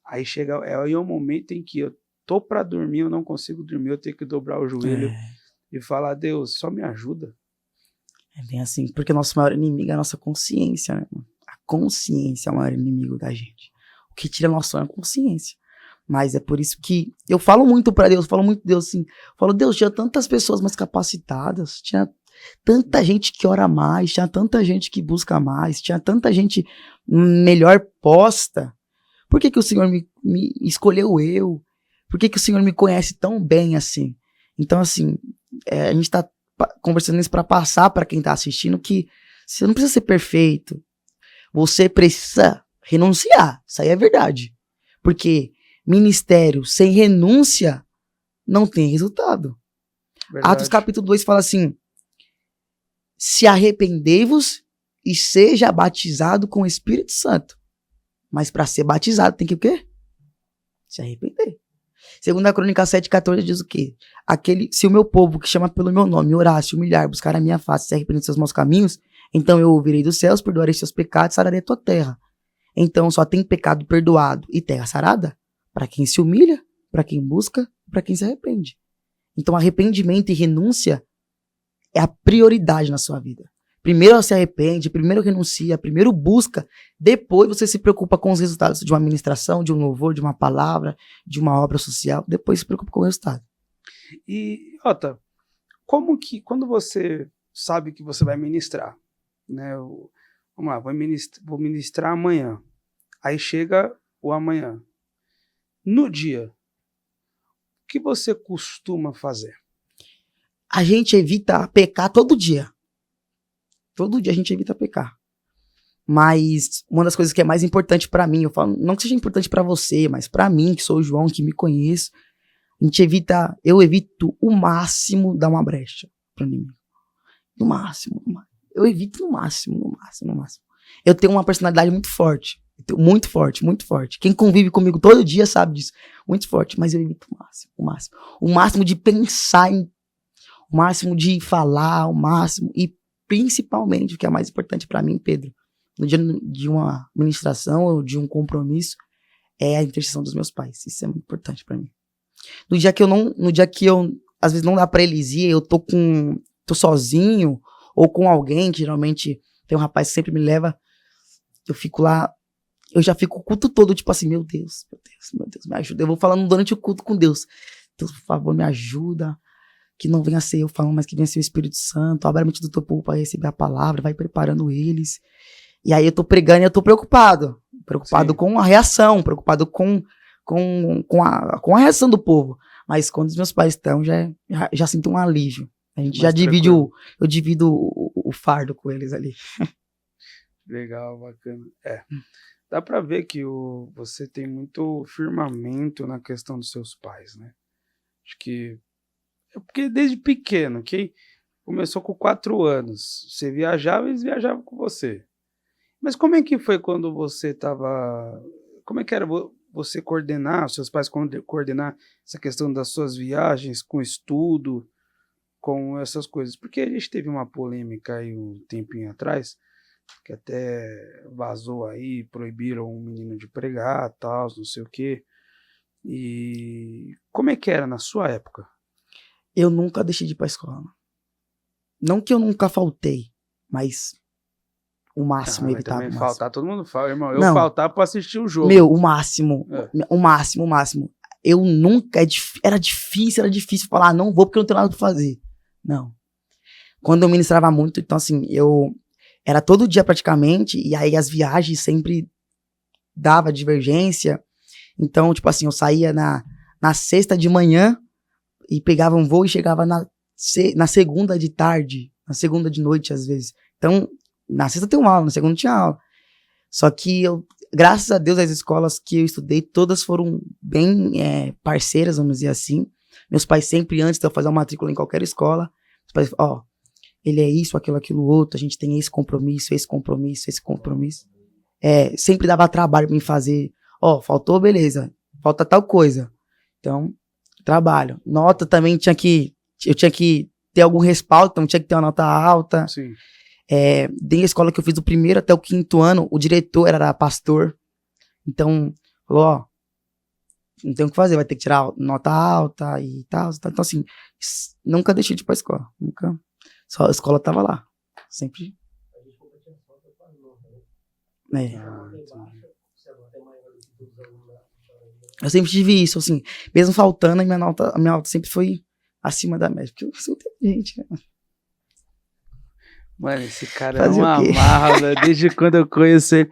Aí chega, aí é o momento em que eu tô para dormir, eu não consigo dormir, eu tenho que dobrar o joelho e falar, Deus, só me ajuda. É bem assim, porque o nosso maior inimigo é a nossa consciência, né? A consciência é o maior inimigo da gente. O que tira a nossa é a consciência. Mas é por isso que eu falo muito pra Deus, falo muito Deus assim, eu falo, Deus, tinha tantas pessoas mais capacitadas, tinha tanta gente que ora mais, tinha tanta gente que busca mais, tinha tanta gente melhor posta. Por que o Senhor me escolheu eu? Por que o Senhor me conhece tão bem assim? Então, assim, a gente tá conversando isso pra passar pra quem tá assistindo que você não precisa ser perfeito. Você precisa renunciar. Isso aí é verdade. Porque ministério sem renúncia não tem resultado. Verdade. Atos capítulo 2 fala assim, se arrependei-vos e seja batizado com o Espírito Santo. Mas para ser batizado tem que o quê? Se arrepender. 2 Crônicas 7,14 diz o quê? Se o meu povo que chama pelo meu nome orar, se humilhar, buscar a minha face, se arrepender dos seus maus caminhos, então eu ouvirei dos céus, perdoarei seus pecados, sararei a tua terra. Então só tem pecado perdoado e terra sarada para quem se humilha, para quem busca, para quem se arrepende. Então arrependimento e renúncia é a prioridade na sua vida. Primeiro se arrepende, primeiro renuncia, primeiro busca, depois você se preocupa com os resultados de uma ministração, de um louvor, de uma palavra, de uma obra social, depois se preocupa com o resultado. E, Ota, como que, quando você sabe que você vai ministrar, né, vamos lá, vou ministrar amanhã, aí chega o amanhã, no dia, o que você costuma fazer? A gente evita pecar todo dia. Todo dia a gente evita pecar. Mas uma das coisas que é mais importante pra mim, eu falo, não que seja importante pra você, mas pra mim, que sou o João, que me conheço, eu evito o máximo dar uma brecha pro inimigo. No máximo. Eu evito no máximo. Eu tenho uma personalidade muito forte. Muito forte, muito forte. Quem convive comigo todo dia sabe disso. Muito forte, mas eu evito o máximo. O máximo de pensar o máximo de falar, o máximo. E principalmente, o que é mais importante pra mim, Pedro, no dia de uma ministração ou de um compromisso, é a intercessão dos meus pais. Isso é muito importante pra mim. No dia que eu, às vezes não dá pra eles ir, eu tô sozinho, ou com alguém, que geralmente tem um rapaz que sempre me leva, eu fico lá, eu já fico o culto todo, tipo assim, meu Deus, me ajuda. Eu vou falando durante o culto com Deus. Deus, por favor, me ajuda. Que não venha ser eu falando, mas que venha ser o Espírito Santo. Abre a mente do teu povo para receber a palavra, vai preparando eles. E aí eu tô pregando e eu tô preocupado. Preocupado Sim. com a reação, preocupado com a reação do povo. Mas quando os meus pais estão, já sinto um alívio. A gente já divide eu divido o fardo com eles ali. Legal, bacana. Dá pra ver que você tem muito firmamento na questão dos seus pais, né? Acho que é porque desde pequeno, ok? Começou com 4 anos. Você viajava e eles viajavam com você. Mas como é que foi quando você estava... Como é que era você coordenar, os seus pais coordenar essa questão das suas viagens, com estudo, com essas coisas? Porque a gente teve uma polêmica aí um tempinho atrás, que até vazou aí, proibiram um menino de pregar, tal, não sei o quê. E como é que era na sua época? Eu nunca deixei de ir pra escola. Não que eu nunca faltei, mas o máximo eu evitava. Também faltar, todo mundo fala, irmão. Eu Não. faltar pra assistir o jogo. Meu, o máximo. O máximo. Eu nunca. Era difícil falar, não vou porque eu não tenho nada pra fazer. Não. Quando eu ministrava muito, então assim, era todo dia praticamente, e aí as viagens sempre dava divergência. Então, tipo assim, eu saía na sexta de manhã e pegava um voo e chegava na segunda de tarde, na segunda de noite, às vezes. Então, na sexta tem uma aula, na segunda tinha aula. Só que graças a Deus, as escolas que eu estudei, todas foram bem parceiras, vamos dizer assim. Meus pais sempre, antes de eu fazer uma matrícula em qualquer escola, os pais, ele é isso, aquilo, outro, a gente tem esse compromisso. Sempre dava trabalho pra mim fazer. Faltou, beleza. Falta tal coisa. Então, trabalho. Nota também eu tinha que ter algum respaldo, então tinha que ter uma nota alta. Sim. Desde a escola que eu fiz do primeiro até o 5º ano, o diretor era pastor. Então, falou, não tem o que fazer, vai ter que tirar nota alta e tal. Então, assim, nunca deixei de ir pra escola. Nunca. Só a escola tava lá. Sempre. Eu sempre tive isso, assim, mesmo faltando, a minha nota sempre foi acima da média, porque eu sou inteligente, né? Mano, esse cara Fazer é uma o quê? amarra, né? Desde quando eu conheço ele.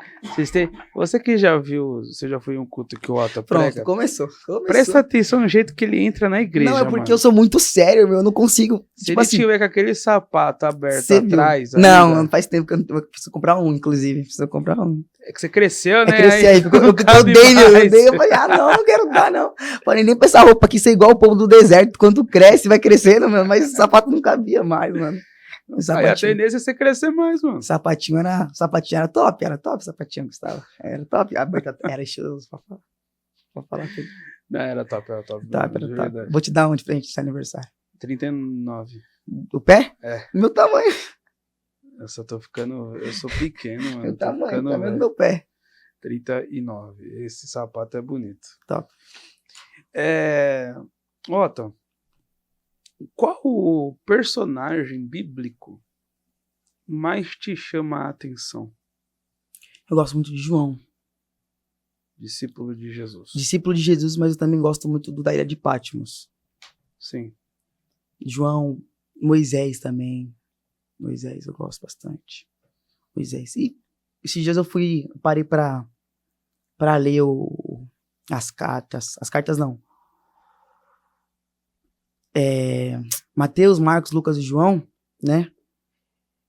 Você que já viu, você já foi em um culto que o Otto prega? Pronto, começou. Presta atenção no jeito que ele entra na igreja, não, é porque mano. eu sou muito sério, meu, eu não consigo. Se tipo ele assim, tiver com aquele sapato aberto você viu? atrás... Não faz tempo que eu preciso comprar um, inclusive. Preciso comprar um. É que você cresceu, né? Cresci aí, eu dei, eu falei, não quero dar, não. Falei, nem pra essa roupa aqui ser igual o povo do deserto, quando cresce, vai crescendo, mano, mas o sapato não cabia mais, mano. Aí a tendência é você crescer mais, mano. Sapatinho era top, sapatinho, Gustavo. Era top, era estiloso, pra falar tudo. Não, era top. Era top. Vou te dar um de frente de seu aniversário. 39. O pé? É. Meu tamanho. Eu sou pequeno, mano. Meu tamanho, do meu pé. 39. Esse sapato é bonito. Top. Otto, qual o personagem bíblico mais te chama a atenção? Eu gosto muito de João. Discípulo de Jesus. Discípulo de Jesus, mas eu também gosto muito da Ilha de Patmos. Sim. João, Moisés também. Moisés, eu gosto bastante. Moisés. E esses dias parei pra ler as cartas. As cartas não. Mateus, Marcos, Lucas e João, né?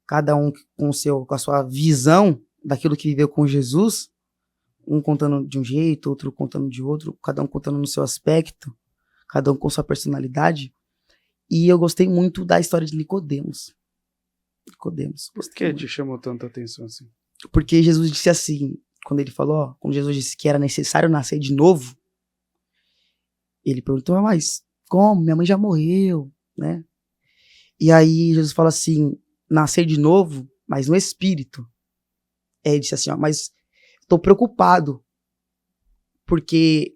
Cada um com a sua visão daquilo que viveu com Jesus. Um contando de um jeito, outro contando de outro. Cada um contando no seu aspecto. Cada um com sua personalidade. E eu gostei muito da história de Nicodemos. Por que te chamou tanta atenção assim? Porque Jesus disse assim, quando Jesus disse que era necessário nascer de novo, ele perguntou, mas como? Minha mãe já morreu, né? E aí Jesus fala assim, nascer de novo, mas no espírito. Ele disse assim, mas estou preocupado, porque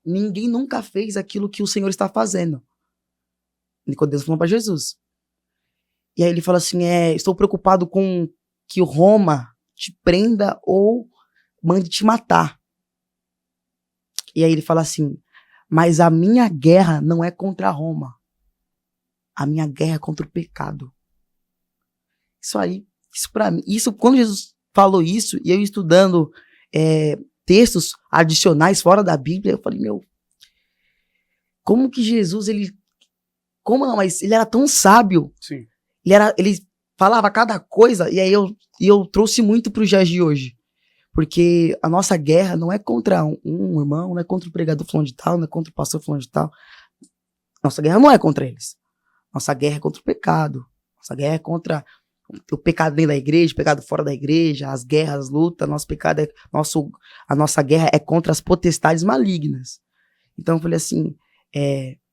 ninguém nunca fez aquilo que o Senhor está fazendo. Nicodemos falou para Jesus. E aí ele fala assim, estou preocupado com que Roma te prenda ou mande te matar. E aí ele fala assim, mas a minha guerra não é contra Roma. A minha guerra é contra o pecado. Isso pra mim, quando Jesus falou isso, e eu estudando textos adicionais fora da Bíblia, eu falei, como que Jesus, mas ele era tão sábio. Sim. Ele falava cada coisa, e aí eu trouxe muito para os dias de hoje. Porque a nossa guerra não é contra um irmão, não é contra o pregador fulano de tal, não é contra o pastor fulano de tal. Nossa guerra não é contra eles. Nossa guerra é contra o pecado. Nossa guerra é contra o pecado dentro da igreja, o pecado fora da igreja, as guerras, as lutas. A nossa guerra é contra as potestades malignas. Então eu falei assim,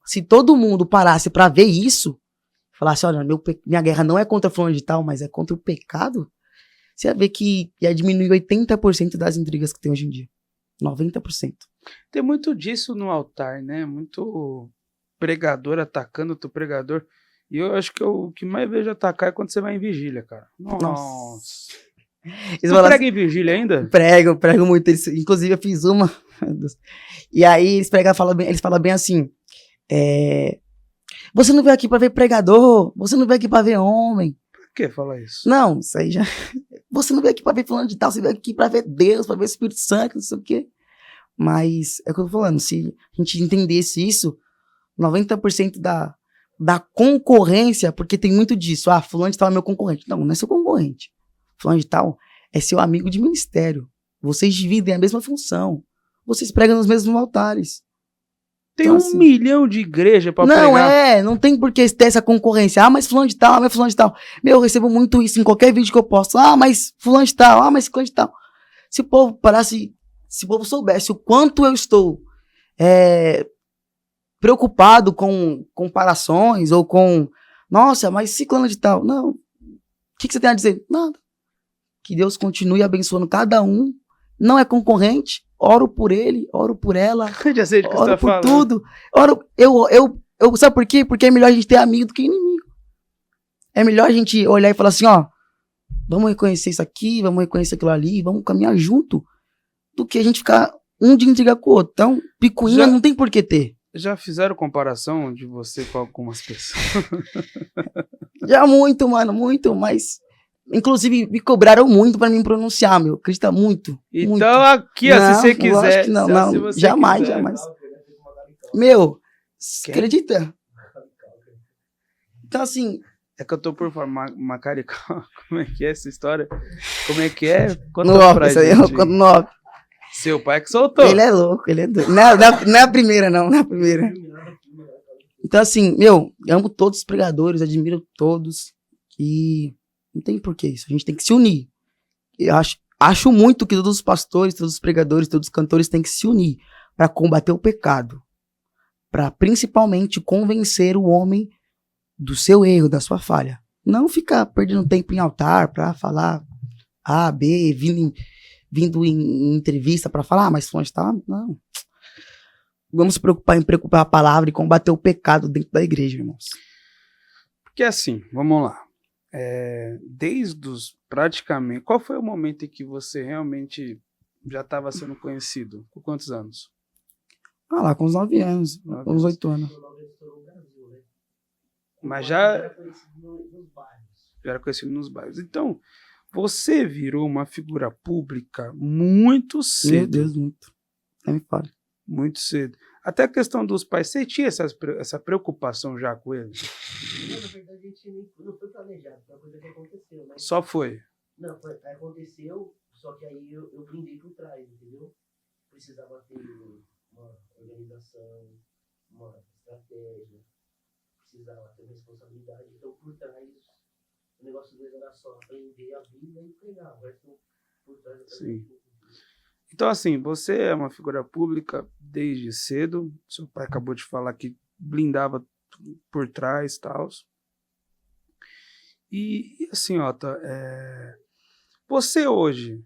se todo mundo parasse para ver isso, falasse, olha, minha guerra não é contra fulano de tal, mas é contra o pecado, você ia ver que ia diminuir 80% das intrigas que tem hoje em dia. 90%. Tem muito disso no altar, né? Muito pregador atacando outro pregador. E eu acho que o que mais vejo atacar é quando você vai em vigília, cara. Nossa. Você prega em vigília ainda? Prego muito. Inclusive, eu fiz uma. E aí, eles falam bem assim: você não veio aqui pra ver pregador, você não veio aqui pra ver homem. Por que falar isso? Não, isso aí já. Você não veio aqui pra ver fulano de tal, você veio aqui pra ver Deus, pra ver o Espírito Santo, não sei o quê. Mas é o que eu tô falando, se a gente entendesse isso, 90% da concorrência, porque tem muito disso. Fulano de tal é meu concorrente. Não é seu concorrente. Fulano de tal é seu amigo de ministério. Vocês dividem a mesma função. Vocês pregam nos mesmos altares. Tem então, 1 milhão de igrejas pra pregar. Não tem por que ter essa concorrência. Mas fulano de tal, mas fulano de tal. Eu recebo muito isso em qualquer vídeo que eu posto. Mas fulano de tal, mas fulano de tal. Se o povo parasse, se o povo soubesse o quanto eu estou preocupado com comparações ou com, nossa, mas ciclano de tal. Não. O que você tem a dizer? Nada. Que Deus continue abençoando cada um. Não é concorrente. Oro por ele, oro por ela. Já sei de que oro você tá por falando. Tudo. Eu sabe por quê? Porque é melhor a gente ter amigo do que inimigo. É melhor a gente olhar e falar assim, vamos reconhecer isso aqui, vamos reconhecer aquilo ali, vamos caminhar junto, do que a gente ficar um de intrigar com o outro. Então, picuinha não tem por que ter. Já fizeram comparação de você com algumas pessoas? Já muito, mano, muito, mas... Inclusive, me cobraram muito pra mim pronunciar, meu. Acredita muito. Então, muito. Aqui, se você quiser. Não, jamais. Meu, acredita? Então, assim... É que eu tô por formar uma carica. Como é que é essa história? Como é que é? Conta pra gente. Eu conto no off. Seu pai que soltou. Ele é louco, ele é doido. Não é a primeira, não. Não é a primeira. Então, assim, eu amo todos os pregadores, admiro todos. E... não tem porquê isso. A gente tem que se unir. Eu acho muito que todos os pastores, todos os pregadores, todos os cantores têm que se unir para combater o pecado. Para principalmente convencer o homem do seu erro, da sua falha. Não ficar perdendo tempo em altar para falar A, B, vindo em entrevista para falar, mas fulano está... Não. Vamos se preocupar em preocupar a palavra e combater o pecado dentro da igreja, irmãos. Porque assim, vamos lá. Desde os praticamente... Qual foi o momento em que você realmente já estava sendo conhecido? Com quantos anos? Lá com uns 9 anos, com uns 8 anos. Mas já era conhecido nos bairros. Então, você virou uma figura pública muito cedo. Meu Deus, muito. Nem me fale. Muito cedo. Até a questão dos pais, você tinha essa preocupação já com eles? Na verdade, a gente não foi planejado, foi uma coisa que aconteceu. Mas... Só foi? Não, aconteceu, só que aí eu brindei por trás, entendeu? Precisava ter uma organização, uma estratégia, precisava ter responsabilidade. Então, por trás, o negócio deles era só aprender a Bíblia e pregar. O resto, por trás, eu Sim. Então, assim, você é uma figura pública desde cedo. Seu pai acabou de falar que blindava por trás e tal. E assim, Otto, você hoje,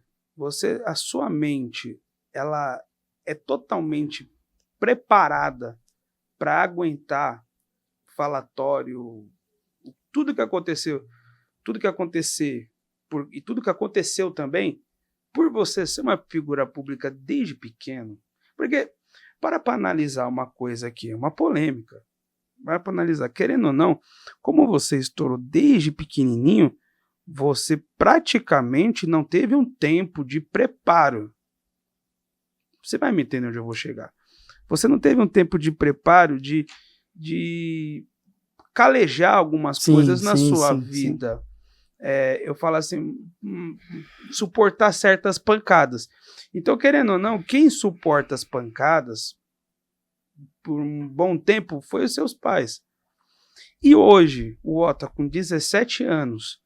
a sua mente, ela é totalmente preparada para aguentar falatório, tudo que aconteceu, e tudo que aconteceu também, por você ser uma figura pública desde pequeno. Porque, para analisar uma coisa aqui, é uma polêmica, para analisar, querendo ou não, como você estourou desde pequenininho, você praticamente não teve um tempo de preparo. Você vai me entender onde eu vou chegar. Você não teve um tempo de preparo, de calejar algumas coisas na sua vida. Sim. Eu falo assim, suportar certas pancadas. Então, querendo ou não, quem suporta as pancadas por um bom tempo foi os seus pais. E hoje, o Otto, com 17 anos,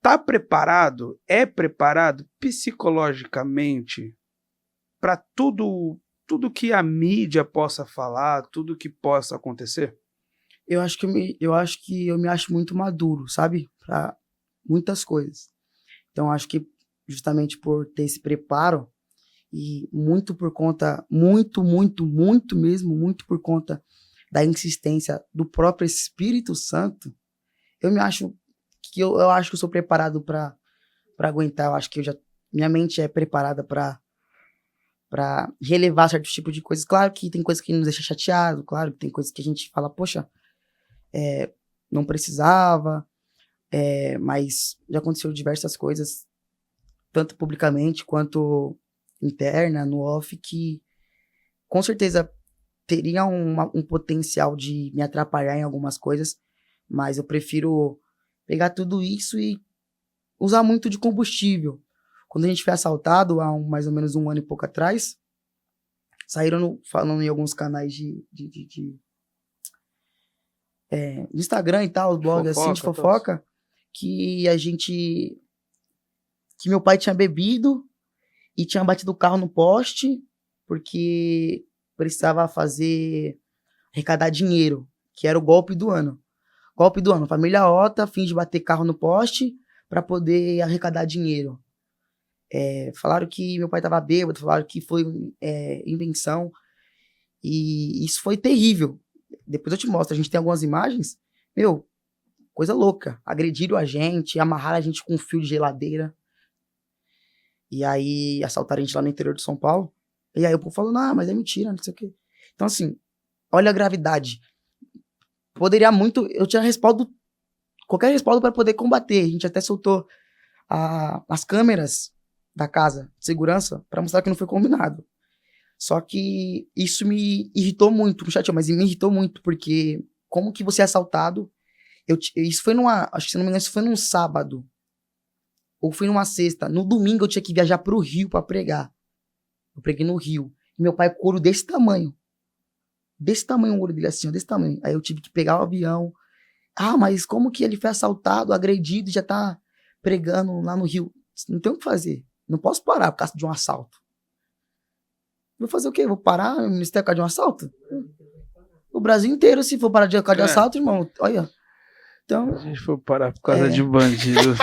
tá preparado, é preparado psicologicamente para tudo que a mídia possa falar, tudo que possa acontecer? Eu acho que eu me acho muito maduro, sabe? Para muitas coisas. Então, acho que justamente por ter esse preparo, E muito por conta, muito mesmo, muito por conta da insistência do próprio Espírito Santo, eu acho que eu sou preparado para aguentar. Eu acho que minha mente é preparada para relevar certos tipos de coisas. Claro que tem coisas que nos deixa chateado, claro que tem coisas que a gente fala, poxa, não precisava, mas já aconteceu diversas coisas, tanto publicamente quanto interna, no off, que com certeza teria um potencial de me atrapalhar em algumas coisas, mas eu prefiro pegar tudo isso e usar muito de combustível. Quando a gente foi assaltado, há mais ou menos 1 ano e pouco atrás, saíram falando em alguns canais de Instagram e tal, blog assim, de fofoca, que meu pai tinha bebido e tinha batido o carro no poste porque precisava arrecadar dinheiro, que era o golpe do ano. Golpe do ano, família Ota, fim de bater carro no poste para poder arrecadar dinheiro. Falaram que meu pai estava bêbado, falaram que foi invenção, e isso foi terrível. Depois eu te mostro, a gente tem algumas imagens, coisa louca. Agrediram a gente, amarraram a gente com um fio de geladeira, e aí assaltaram a gente lá no interior de São Paulo, e aí o povo falou, não, mas é mentira, não sei o quê. Então assim, olha a gravidade. Poderia muito, eu tinha qualquer respaldo para poder combater. A gente até soltou as câmeras da casa de segurança para mostrar que não foi combinado. Só que isso me irritou muito, me chateou, mas me irritou muito, porque como que você é assaltado? Isso foi acho que se não me engano, isso foi num sábado, ou foi numa sexta. No domingo eu tinha que viajar pro Rio para pregar. Eu preguei no Rio. E meu pai, couro desse tamanho o olho dele assim, ó, desse tamanho. Aí eu tive que pegar o avião. Mas como que ele foi assaltado, agredido, já tá pregando lá no Rio? Não tem o que fazer. Não posso parar por causa de um assalto. Vou fazer o quê? Vou parar no ministério por causa de um assalto? O Brasil inteiro, se for parar por causa de assalto, irmão, olha. Então, a gente for parar por causa de bandido.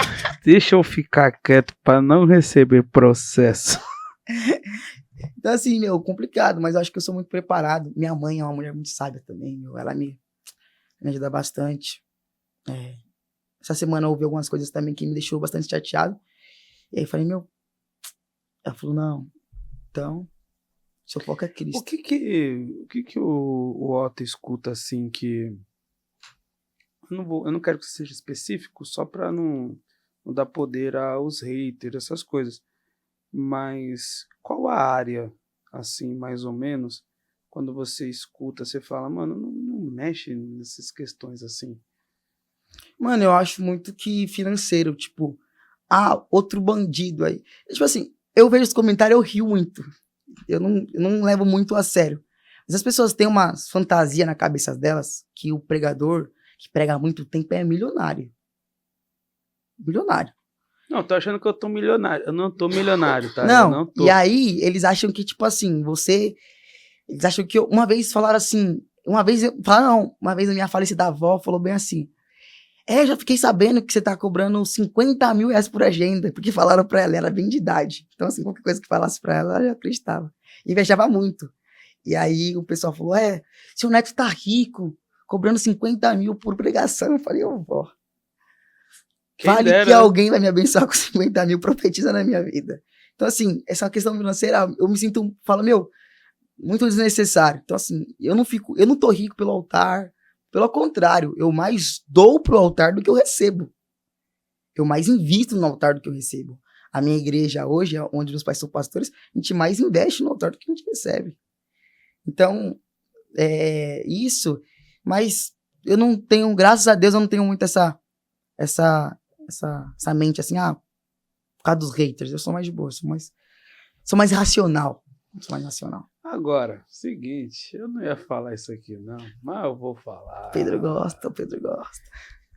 Deixa eu ficar quieto pra não receber processo. Então, assim, complicado, mas eu acho que eu sou muito preparado. Minha mãe é uma mulher muito sábia também, ela me ajuda bastante. Essa semana houve algumas coisas também que me deixou bastante chateado. E aí eu falei, ela falou, não, então, seu foco é Cristo. O que o Otto escuta assim que... Eu não quero que seja específico, só pra não dar poder aos haters, essas coisas. Mas qual a área, assim, mais ou menos, quando você escuta, você fala, mano, não mexe nessas questões assim? Mano, eu acho muito que financeiro, tipo, outro bandido aí. Tipo assim, eu vejo os comentários, eu rio muito. Eu não levo muito a sério. Mas as pessoas têm uma fantasia na cabeça delas que o pregador que prega há muito tempo é milionário. Milionário. Não, tô achando que eu tô milionário. Eu não tô milionário, tá? Não, eu não tô. E aí eles acham que, tipo assim, eles acham que uma vez falaram assim, uma vez a minha falecida avó falou bem assim, já fiquei sabendo que você tá cobrando 50 mil reais por agenda, porque falaram pra ela bem de idade. Então, assim, qualquer coisa que falasse pra ela já acreditava. E viajava muito. E aí o pessoal falou, seu neto tá rico, cobrando 50 mil por pregação. Eu falei, vó, vale dera, que alguém vai me abençoar com 50 mil, profetiza na minha vida. Então, assim, essa questão financeira, eu me sinto, muito desnecessário. Então, assim, eu não tô rico pelo altar, pelo contrário, eu mais dou pro altar do que eu recebo. Eu mais invisto no altar do que eu recebo. A minha igreja hoje, onde meus pais são pastores, a gente mais investe no altar do que a gente recebe. Então, isso, mas eu não tenho, graças a Deus, eu não tenho muito essa mente assim, por causa dos haters. Eu sou mais de boa, sou mais racional. Agora, seguinte, eu não ia falar isso aqui não, mas eu vou falar. Pedro gosta.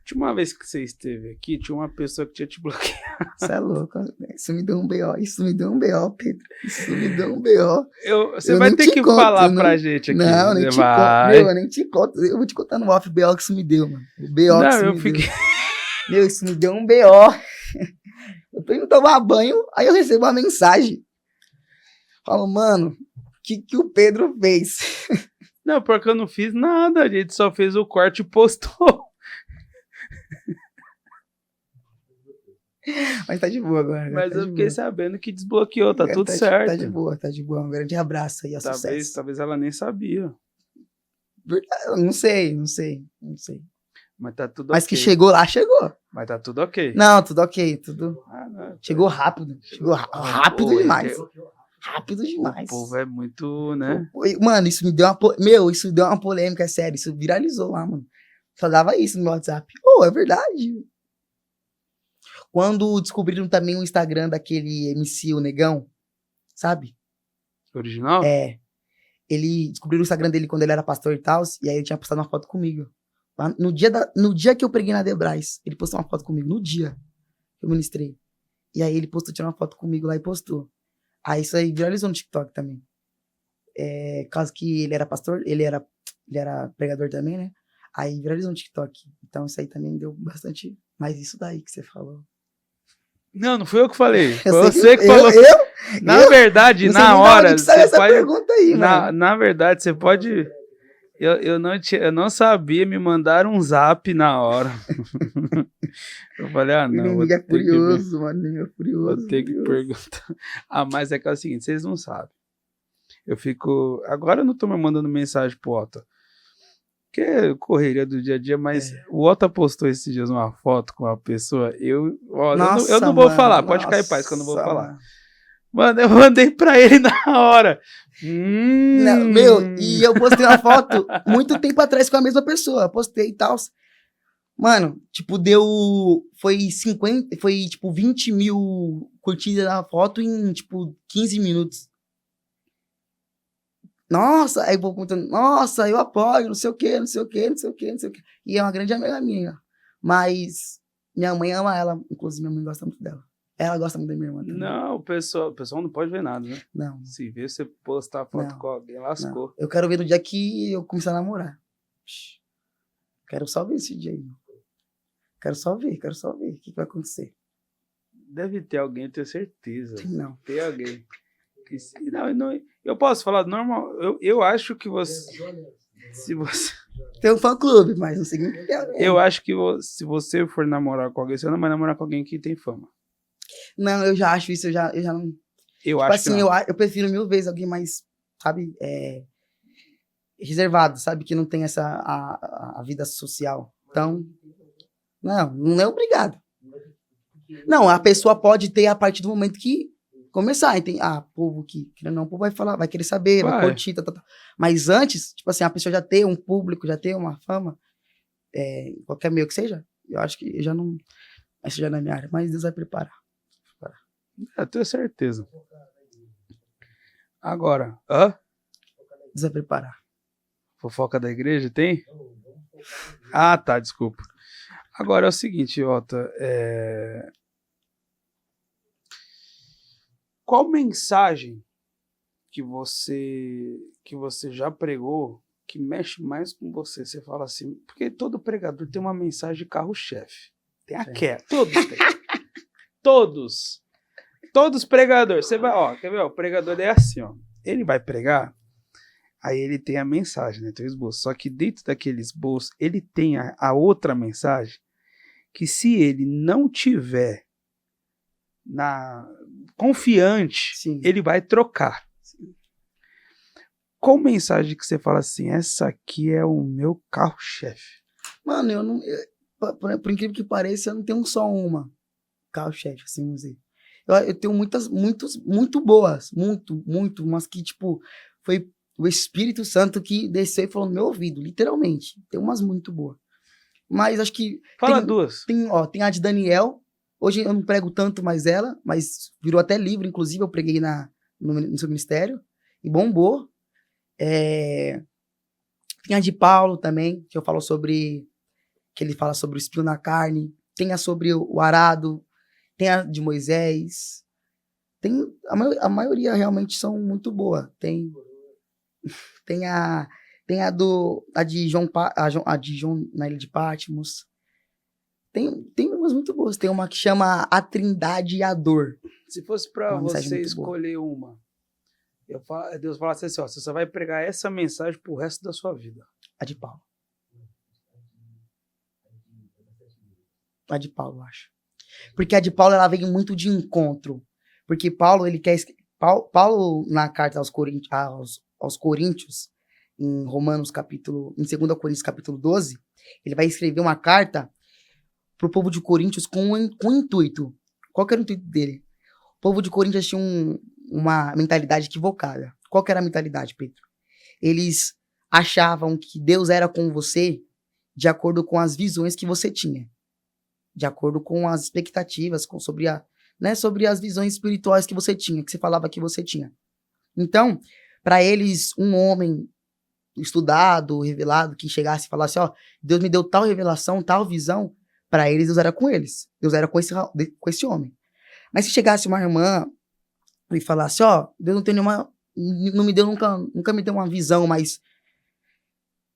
Tinha uma vez que você esteve aqui, tinha uma pessoa que tinha te bloqueado. Você é louco, isso me deu um BO, Pedro. Isso me deu um BO. Você vai ter que falar pra gente aqui. Não, nem te conto. Eu nem te conto. Eu vou te contar no off o BO que isso me deu, mano. O BO que isso me deu. Isso me deu um BO. Eu tô indo tomar banho, aí eu recebo uma mensagem. Falo, mano, o que o Pedro fez? Não, porque eu não fiz nada, a gente só fez o corte e postou. Mas tá de boa agora. Mas tá eu de fiquei boa. sabendo que desbloqueou, tá Agora tudo tá certo. Tá de boa, tá de boa. Um grande abraço aí, a sucesso. Talvez ela nem sabia. Não sei. Mas tá tudo Mas ok. que chegou lá, chegou. Mas tá tudo ok. Não, tudo ok, tudo. Não, Chegou rápido. Chegou rápido Pô, demais. é Rápido O demais. povo é muito, né? Mano, isso me deu isso deu uma polêmica, é sério. Isso viralizou lá, mano. Só dava isso no meu WhatsApp. É verdade. Quando descobriram também o Instagram daquele MC, o Negão, sabe? Original? Ele descobriu o Instagram dele quando ele era pastor e tal, e aí ele tinha postado uma foto comigo. Lá no dia que eu preguei na Debrais, ele postou uma foto comigo, no dia que eu ministrei. E aí ele tirou uma foto comigo lá e postou. Aí isso aí viralizou no TikTok também. Caso que ele era pastor, ele era pregador também, né? Aí viralizou no TikTok. Então isso aí também deu bastante. Mas isso daí que você falou. Não fui eu que falei. Foi Eu sei você que falou. Na verdade, não sei na nem hora. que saiu essa pergunta aí, mano. Na verdade, você pode. Eu não sabia, me mandaram um zap na hora. Eu falei, O não. inimigo é furioso, mano. O inimigo é furioso. Vou ter que perguntar. Mas é que é o seguinte, vocês não sabem. Eu fico. Agora eu não tô me mandando mensagem pro Otto. Que é correria do dia a dia, mas o Otto postou esses dias uma foto com uma pessoa. Eu não vou falar, pode ficar em paz que eu não vou falar. Mano, eu mandei pra ele na hora. Não, e eu postei uma foto muito tempo atrás com a mesma pessoa. Eu postei e tal. Mano, tipo, foi 20 mil curtidas na foto em, tipo, 15 minutos. Nossa, aí vou contando, nossa, eu apoio, não sei o quê. E é uma grande amiga minha. Mas minha mãe ama ela, inclusive minha mãe gosta muito dela. Ela gosta muito da minha irmã também. Não, o pessoal não pode ver nada, né? Não. Se ver você postar foto com alguém, lascou. Não. Eu quero ver no dia que eu começar a namorar. Quero só ver esse dia aí. Quero só ver o que vai acontecer. Deve ter alguém, eu tenho certeza. Não. Tem alguém. Não, eu posso falar normal. Eu acho que você. Se você. Tem um fã-clube, mas não significa. Eu acho que se você for namorar com alguém, você não vai namorar com alguém que tem fama. Não, eu já acho isso, eu já não. Eu tipo acho assim, que não. eu prefiro 1000 vezes alguém mais, sabe, reservado, sabe, que não tem a vida social. Então, não é obrigado. Não, a pessoa pode ter a partir do momento que começar, entende? Povo que não, o povo vai falar, vai querer saber, vai curtir, tá. Mas antes, tipo assim, a pessoa já ter um público, já ter uma fama, qualquer meio que seja, eu acho que eu já não, essa já não é minha área, mas Deus vai preparar. Eu tenho certeza. Agora, Deus vai preparar. Fofoca da igreja tem? Tá, desculpa. Agora é o seguinte, Ota, qual mensagem que você já pregou que mexe mais com você? Você fala assim, porque todo pregador tem uma mensagem de carro-chefe. Tem aquela, todos têm. Todos pregadores. Você vai, quer ver? O pregador é assim, ele vai pregar, aí ele tem a mensagem, né? Tem o esboço. Só que dentro daquele esboço, ele tem a outra mensagem, que se ele não tiver confiante, Sim. ele vai trocar. Sim. Qual mensagem que você fala assim, essa aqui é o meu carro-chefe? Mano, por incrível que pareça, eu não tenho só uma carro-chefe, assim, vamos dizer. Eu tenho muitas, muito boas, muito, mas que, tipo, foi o Espírito Santo que desceu e falou no meu ouvido, literalmente. Tem umas muito boas. Mas acho que... Fala duas. Tem a de Daniel. Hoje eu não prego tanto mais ela, mas virou até livro, inclusive eu preguei no seu ministério, e bombou. Tem a de Paulo também, que ele fala sobre o espinho na carne. Tem a sobre o arado. Tem a de Moisés. A maioria realmente são muito boas. Tem a de João na Ilha de Patmos. Tem umas muito boas. Tem uma que chama A Trindade e a Dor. Se fosse pra você escolher uma, Deus falasse assim, ó, você só vai pregar essa mensagem pro resto da sua vida. A de Paulo. A de Paulo, eu acho. Porque a de Paulo, ela vem muito de encontro. Porque Paulo, ele quer... Paulo, na carta aos Coríntios, em Romanos capítulo... Em 2 Coríntios capítulo 12, ele vai escrever uma carta pro povo de Coríntios com um intuito. Qual que era o intuito dele? O povo de Coríntios tinha uma mentalidade equivocada. Qual que era a mentalidade, Pedro? Eles achavam que Deus era com você de acordo com as visões que você tinha. De acordo com as expectativas, sobre as visões espirituais que você tinha, que você falava que você tinha. Então, para eles, um homem estudado, revelado, que chegasse e falasse, ó, Deus me deu tal revelação, tal visão, para eles, Deus era com eles. Deus era com esse homem. Mas se chegasse uma irmã e falasse, ó, Deus não tem nenhuma, não me deu, nunca me deu uma visão, mas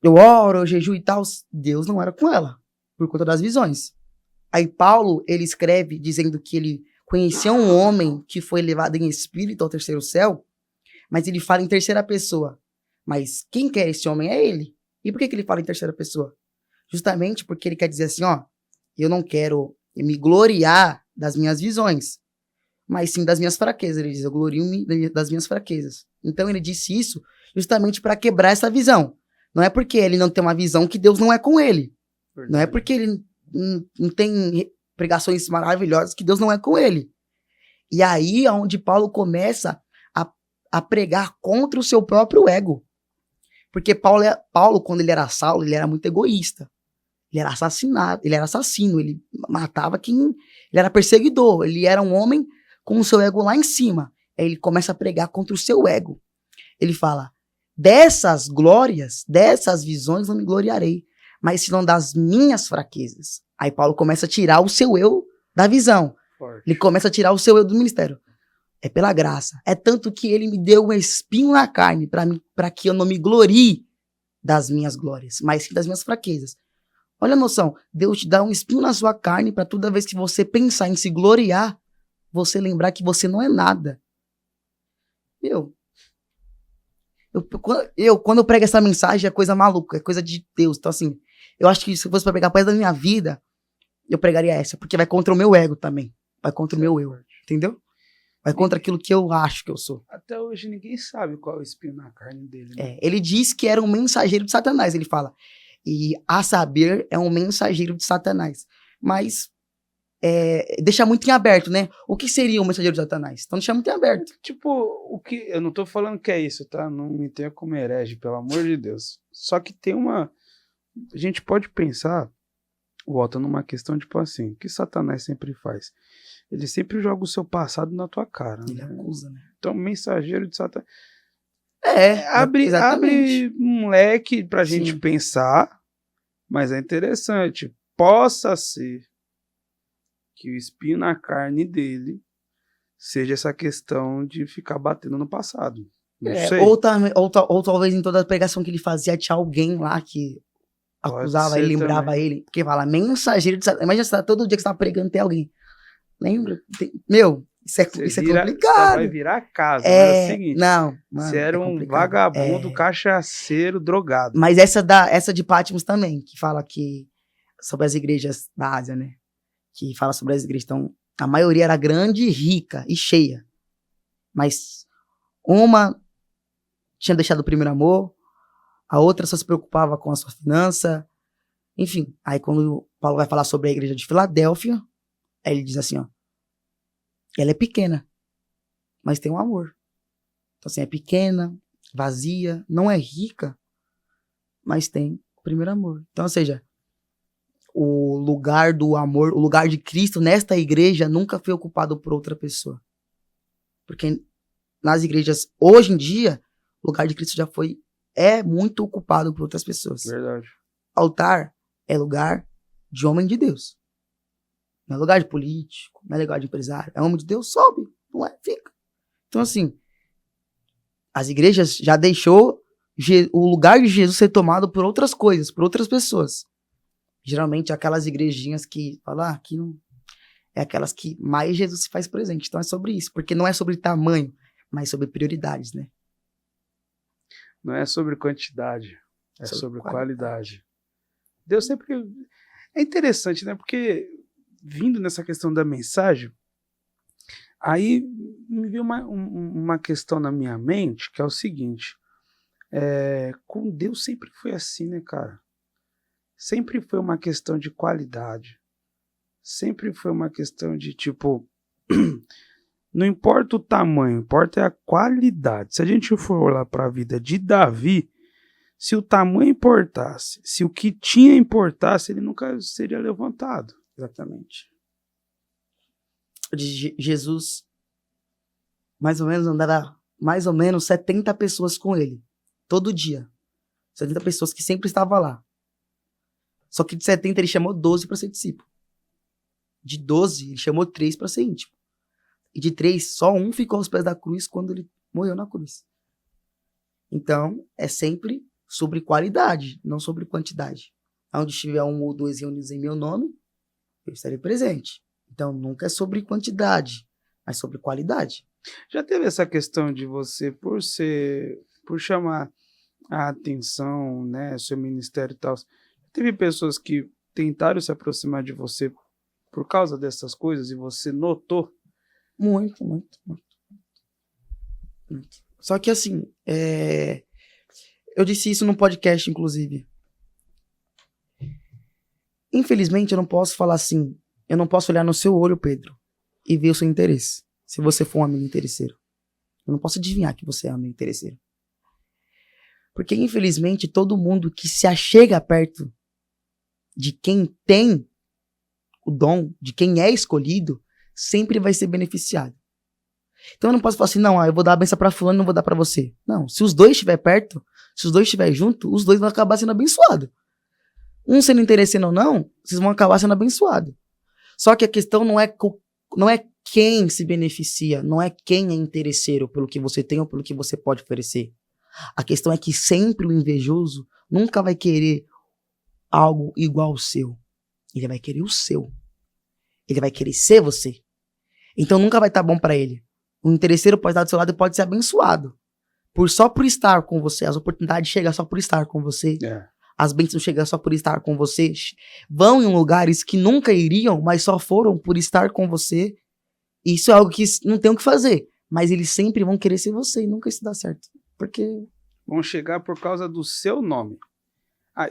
eu oro, eu jejuo e tal, Deus não era com ela, por conta das visões. Aí Paulo, ele escreve dizendo que ele conheceu um homem que foi levado em espírito ao terceiro céu, mas ele fala em terceira pessoa. Mas quem quer esse homem é ele. E por que ele fala em terceira pessoa? Justamente porque ele quer dizer assim, ó, eu não quero me gloriar das minhas visões, mas sim das minhas fraquezas. Ele diz, eu glorio-me das minhas fraquezas. Então ele disse isso justamente para quebrar essa visão. Não é porque ele não tem uma visão que Deus não é com ele. Verdade. Não é porque ele não tem pregações maravilhosas que Deus não é com ele. E aí é onde Paulo começa a pregar contra o seu próprio ego. Porque Paulo, quando ele era Saulo, ele era muito egoísta. Ele era assassino, ele matava quem... Ele era perseguidor, ele era um homem com o seu ego lá em cima. Aí ele começa a pregar contra o seu ego. Ele fala, dessas glórias, dessas visões não me gloriarei, mas senão das minhas fraquezas. Aí Paulo começa a tirar o seu eu da visão. Forte. Ele começa a tirar o seu eu do ministério. É pela graça. É tanto que ele me deu um espinho na carne para que eu não me glorie das minhas glórias, mas sim das minhas fraquezas. Olha a noção. Deus te dá um espinho na sua carne para toda vez que você pensar em se gloriar, você lembrar que você não é nada. Quando eu prego essa mensagem, é coisa maluca, é coisa de Deus. Então, assim, eu acho que se fosse para pregar para da minha vida, eu pregaria essa, porque vai contra o meu ego também. Vai contra o meu eu, entendeu? Vai contra aquilo que eu acho que eu sou. Até hoje ninguém sabe qual é o espinho na carne dele. Né? Ele diz que era um mensageiro de Satanás, ele fala. E a saber, é um mensageiro de Satanás. Mas deixa muito em aberto, né? O que seria um mensageiro de Satanás? Então deixa muito em aberto. Tipo, eu não tô falando que é isso, tá? Não me tenha como herege, pelo amor de Deus. Só que tem uma... A gente pode pensar, volta numa questão tipo assim, o que Satanás sempre faz? Ele sempre joga o seu passado na tua cara. Ele acusa, né? Então, mensageiro de Satanás. Abre um leque pra gente pensar, mas é interessante. Possa ser que o espinho na carne dele seja essa questão de ficar batendo no passado. Não sei. Ou talvez em toda a pregação que ele fazia tinha alguém lá que acusava ele, lembrava também. Ele. Porque fala, mensageiro de Satanás. Imagina, todo dia que você tá pregando tem alguém. Lembra? Isso é complicado. Você vai virar casa, mas é o seguinte. Não, mano, você era um vagabundo, cachaceiro, drogado. Mas essa de Patmos também, que fala que sobre as igrejas da Ásia, né? Que fala sobre as igrejas. Então, a maioria era grande, rica e cheia. Mas uma tinha deixado o primeiro amor, a outra só se preocupava com a sua finança. Enfim, aí quando Paulo vai falar sobre a igreja de Filadélfia, aí ele diz assim, ó, ela é pequena, mas tem um amor. Então assim, é pequena, vazia, não é rica, mas tem o primeiro amor. Então, ou seja, o lugar do amor, o lugar de Cristo nesta igreja nunca foi ocupado por outra pessoa. Porque nas igrejas, hoje em dia, o lugar de Cristo é muito ocupado por outras pessoas. Verdade. Altar é lugar de homem de Deus. Não é lugar de político, não é lugar de empresário. É homem de Deus, sobe, não é? Fica. Então, assim, as igrejas já deixou o lugar de Jesus ser tomado por outras coisas, por outras pessoas. Geralmente, aquelas igrejinhas que falam, aqui não... É aquelas que mais Jesus se faz presente. Então, é sobre isso. Porque não é sobre tamanho, mas sobre prioridades, né? Não é sobre quantidade, é sobre qualidade. qualidade. Deus sempre... É interessante, né? Porque vindo nessa questão da mensagem, aí me veio uma questão na minha mente, que é o seguinte, com Deus sempre foi assim, né, cara? Sempre foi uma questão de qualidade. Sempre foi uma questão de, tipo, não importa o tamanho, importa a qualidade. Se a gente for lá para a vida de Davi, se o tamanho importasse, se o que tinha importasse, ele nunca seria levantado. Exatamente. Jesus, mais ou menos, andava mais ou menos 70 pessoas com ele, todo dia. 70 pessoas que sempre estavam lá. Só que de 70 ele chamou 12 para ser discípulo. De 12, ele chamou 3 para ser íntimo. E de 3, só um ficou aos pés da cruz quando ele morreu na cruz. Então, é sempre sobre qualidade, não sobre quantidade. Onde estiver 1 ou 2 reunidos em meu nome, eu estarei presente. Então, nunca é sobre quantidade, mas sobre qualidade. Já teve essa questão de você, por chamar a atenção, né, seu ministério e tal, teve pessoas que tentaram se aproximar de você por causa dessas coisas e você notou? Muito. Só que assim, eu disse isso num podcast, inclusive. Infelizmente, eu não posso falar assim. Eu não posso olhar no seu olho, Pedro, e ver o seu interesse. Se você for um amigo interesseiro. Eu não posso adivinhar que você é um amigo interesseiro. Porque, infelizmente, todo mundo que se achega perto de quem tem o dom, de quem é escolhido, sempre vai ser beneficiado. Então eu não posso falar assim, não, eu vou dar a benção pra fulano e não vou dar pra você. Não, se os dois estiverem perto, se os dois estiverem juntos, os dois vão acabar sendo abençoados. Um sendo interesseiro ou não, vocês vão acabar sendo abençoados. Só que a questão não é quem se beneficia, não é quem é interesseiro pelo que você tem ou pelo que você pode oferecer. A questão é que sempre o invejoso nunca vai querer algo igual ao seu. Ele vai querer o seu. Ele vai querer ser você. Então nunca vai estar bom pra ele. O interesseiro pode estar do seu lado e pode ser abençoado. Só por estar com você. As oportunidades chegam só por estar com você. As bênçãos chegam só por estar com você. Vão em lugares que nunca iriam, mas só foram por estar com você. Isso é algo que não tem o que fazer. Mas eles sempre vão querer ser você e nunca isso dá certo. Porque... vão chegar por causa do seu nome.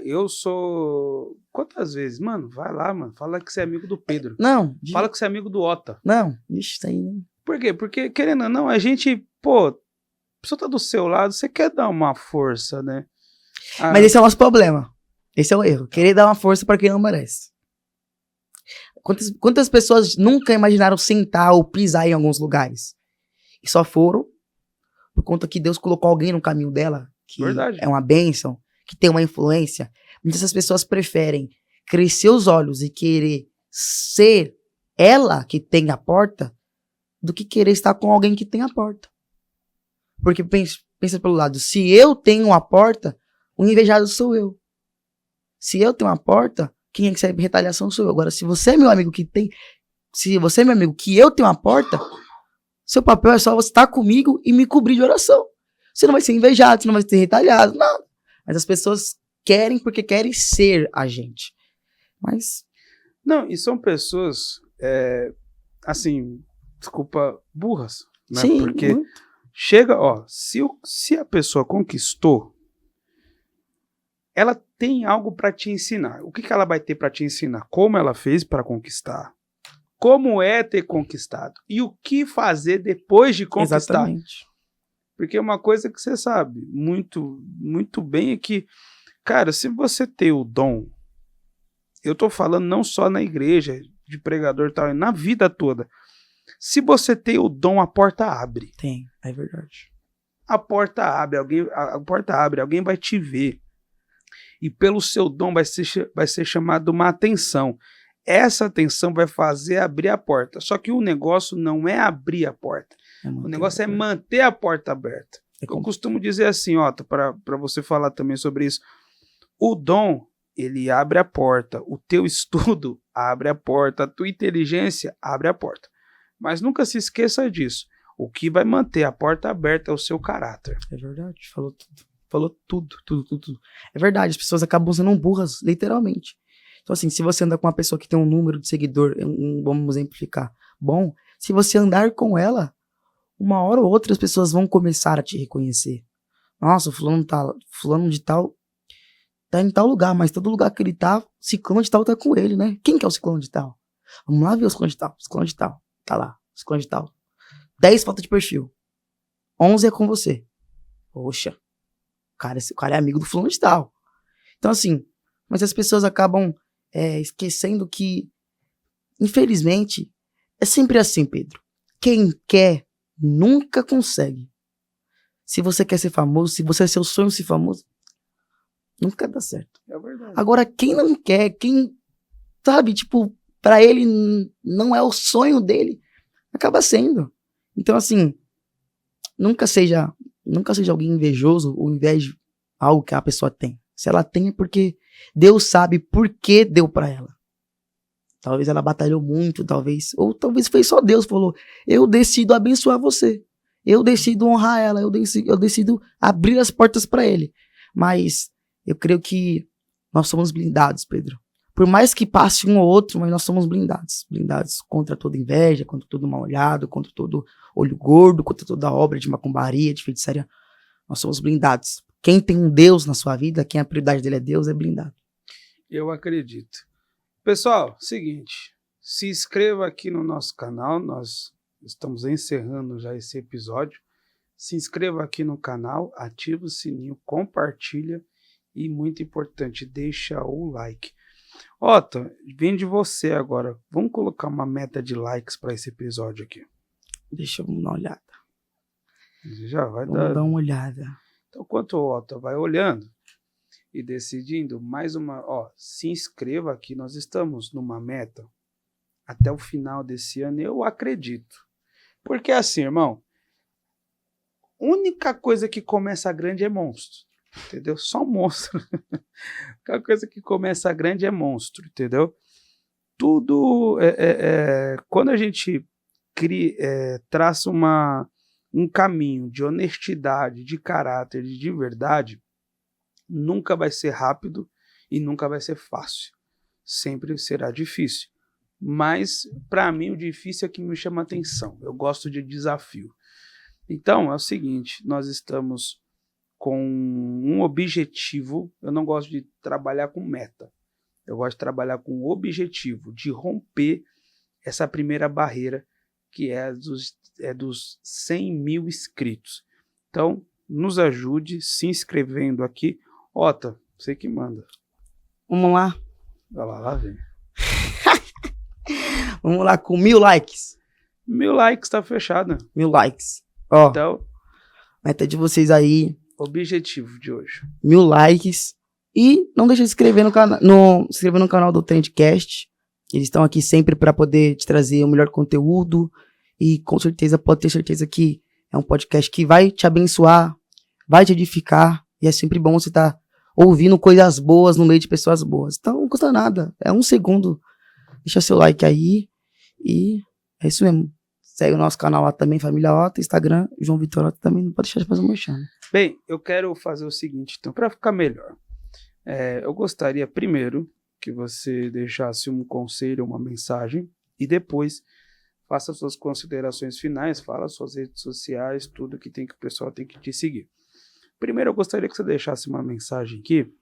Eu sou... Quantas vezes? Mano, vai lá, mano. Fala que você é amigo do Pedro. Não. Fala que você é amigo do Ota. Não. Ixi, isso aí... Por quê? Porque, querendo ou não, a gente, a pessoa tá do seu lado, você quer dar uma força, né? Mas esse é o nosso problema. Esse é o erro. Querer dar uma força pra quem não merece. Quantas pessoas nunca imaginaram sentar ou pisar em alguns lugares? E só foram por conta que Deus colocou alguém no caminho dela, que é uma bênção, que tem uma influência. Muitas dessas pessoas preferem crescer os olhos e querer ser ela que tem a porta, do que querer estar com alguém que tem a porta. Porque pensa pelo lado, se eu tenho a porta, o invejado sou eu. Se eu tenho a porta, quem recebe retaliação sou eu. Agora, se você é meu amigo se você é meu amigo que eu tenho a porta, seu papel é só você estar comigo e me cobrir de oração. Você não vai ser invejado, você não vai ser retaliado, nada. Mas as pessoas querem porque querem ser a gente. Mas... não, e são pessoas, assim... desculpa, burras, né? Sim, porque chega, se a pessoa conquistou, ela tem algo para te ensinar. O que ela vai ter para te ensinar? Como ela fez para conquistar? Como é ter conquistado? E o que fazer depois de conquistar? Exatamente. Porque uma coisa que você sabe muito, muito bem é que, cara, se você tem o dom, eu tô falando não só na igreja, de pregador e tal, é na vida toda. Se você tem o dom, a porta abre. Tem, é verdade. A porta abre, alguém vai te ver. E pelo seu dom vai ser chamado uma atenção. Essa atenção vai fazer abrir a porta. Só que o negócio não é abrir a porta. O negócio é manter a porta aberta. Eu costumo dizer assim, para você falar também sobre isso. O dom, ele abre a porta. O teu estudo abre a porta. A tua inteligência abre a porta. Mas nunca se esqueça disso. O que vai manter a porta aberta é o seu caráter. É verdade, falou tudo. Falou tudo. É verdade, as pessoas acabam sendo burras, literalmente. Então, assim, se você anda com uma pessoa que tem um número de seguidor, vamos exemplificar, bom, se você andar com ela, uma hora ou outra as pessoas vão começar a te reconhecer. Nossa, fulano de tal tá em tal lugar, mas todo lugar que ele tá, ciclano de tal tá com ele, né? Quem que é o ciclano de tal? Vamos lá ver o ciclano de tal, tá lá, ciclano de tal. 10 fotos de perfil, 11 é com você. Poxa, esse cara é amigo do fulano de tal. Então, assim, mas as pessoas acabam esquecendo que, infelizmente, é sempre assim, Pedro. Quem quer, nunca consegue. Se você quer ser famoso, se você é seu sonho ser famoso, nunca dá certo. É verdade. Agora, quem não quer, quem, sabe, tipo, pra ele não é o sonho dele, acaba sendo. Então, assim, nunca seja alguém invejoso ou inveje algo que a pessoa tem. Se ela tem é porque Deus sabe por que deu pra ela. Talvez ela batalhou muito, ou talvez foi só Deus que falou, eu decido abençoar você. Eu decido honrar ela, eu decido abrir as portas pra ele. Mas eu creio que nós somos blindados, Pedro. Por mais que passe um ou outro, mas nós somos blindados. Blindados contra toda inveja, contra todo mal olhado, contra todo olho gordo, contra toda obra de macumbaria, de feitiçaria. Nós somos blindados. Quem tem um Deus na sua vida, quem a prioridade dele é Deus, é blindado. Eu acredito. Pessoal, seguinte, se inscreva aqui no nosso canal, nós estamos encerrando já esse episódio. Se inscreva aqui no canal, ativa o sininho, compartilha e, muito importante, deixa o like. Otto, vem de você agora. Vamos colocar uma meta de likes para esse episódio aqui. Deixa eu dar uma olhada. Já vai Vamos dar uma olhada. Então, enquanto o Otto vai olhando e decidindo, mais uma, se inscreva aqui, nós estamos numa meta até o final desse ano, eu acredito. Porque assim, irmão, única coisa que começa grande é monstro, entendeu? Só monstro. A única coisa que começa grande é monstro, entendeu? Tudo, quando a gente traça um caminho de honestidade, de caráter, de verdade, nunca vai ser rápido e nunca vai ser fácil. Sempre será difícil. Mas, para mim, o difícil é que me chama atenção. Eu gosto de desafio. Então, é o seguinte, nós estamos com um objetivo. Eu não gosto de trabalhar com meta. Eu gosto de trabalhar com o objetivo de romper essa primeira barreira, que é dos 100 mil inscritos. Então, nos ajude se inscrevendo aqui. Otto, você que manda. Vamos lá. Olha lá vem. Vamos lá com 1000 likes. 1000 likes, tá fechado. 1000 likes. Ó, então, meta de vocês aí. Objetivo de hoje. 1000 likes. E não deixe de se inscrever no canal do Trendcast. Eles estão aqui sempre para poder te trazer o melhor conteúdo. E com certeza, pode ter certeza que é um podcast que vai te abençoar, vai te edificar. E é sempre bom você estar ouvindo coisas boas no meio de pessoas boas. Então não custa nada. É 1 segundo. Deixa seu like aí. E é isso mesmo. Segue o nosso canal lá também, Família Otto, Instagram, João Vitor Otto também. Não pode deixar de fazer um merchan. Bem, eu quero fazer o seguinte, então, para ficar melhor. Eu gostaria primeiro que você deixasse um conselho, uma mensagem, e depois faça suas considerações finais, fala suas redes sociais, tudo que o pessoal tem que te seguir. Primeiro, eu gostaria que você deixasse uma mensagem aqui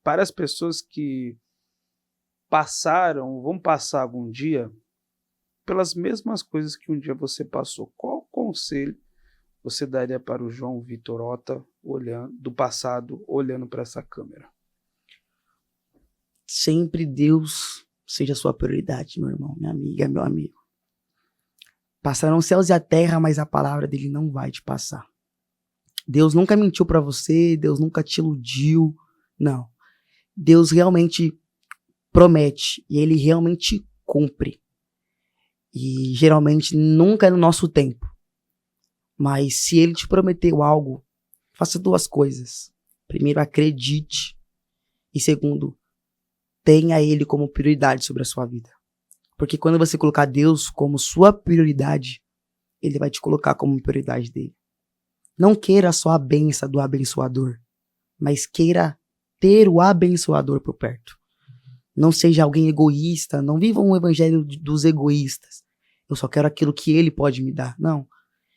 para as pessoas que vão passar algum dia pelas mesmas coisas que um dia você passou. Qual conselho você daria para o João Vitor Otto do passado, olhando para essa câmera? Sempre Deus seja a sua prioridade, meu irmão, minha amiga, meu amigo. Passarão os céus e a terra, mas a palavra dele não vai te passar. Deus nunca mentiu para você, Deus nunca te iludiu, não. Deus realmente promete e ele realmente cumpre. E geralmente nunca é no nosso tempo. Mas se ele te prometeu algo, faça 2 coisas. Primeiro, acredite. E segundo, tenha ele como prioridade sobre a sua vida. Porque quando você colocar Deus como sua prioridade, ele vai te colocar como prioridade dele. Não queira só a benção do abençoador, mas queira ter o abençoador por perto. Não seja alguém egoísta, não viva um evangelho dos egoístas. Eu só quero aquilo que ele pode me dar. Não.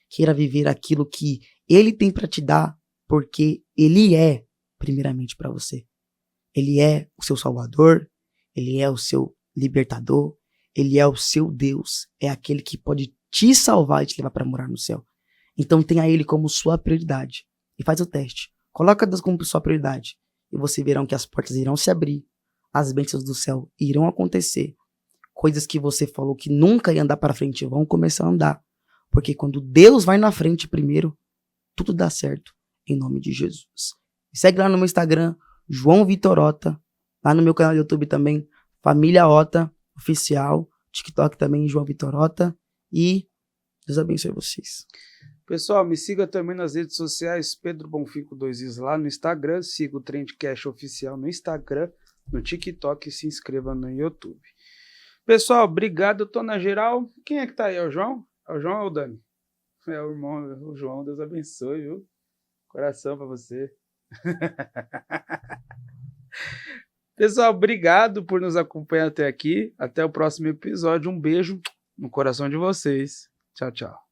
Queira viver aquilo que ele tem para te dar, porque ele é, primeiramente, para você. Ele é o seu salvador, ele é o seu libertador, ele é o seu Deus, é aquele que pode te salvar e te levar para morar no céu. Então tenha ele como sua prioridade e faz o teste. Coloca Deus como sua prioridade e você verá que as portas irão se abrir, as bênçãos do céu irão acontecer. Coisas que você falou que nunca ia andar para frente vão começar a andar. Porque quando Deus vai na frente primeiro, tudo dá certo em nome de Jesus. Me segue lá no meu Instagram, João Vitor Ota, lá no meu canal do YouTube também, Família Ota Oficial, TikTok também, João Vitor Ota, e Deus abençoe vocês. Pessoal, me siga também nas redes sociais, Pedro Bonfim com 2 Is lá no Instagram, siga o Trendcast Oficial no Instagram, no TikTok e se inscreva no YouTube. Pessoal, obrigado, eu tô na geral. Quem é que tá aí? É o João? É o João ou é o Dani? É o irmão, o João, Deus abençoe, viu? Coração pra você. Pessoal, obrigado por nos acompanhar até aqui. Até o próximo episódio. Um beijo no coração de vocês. Tchau, tchau.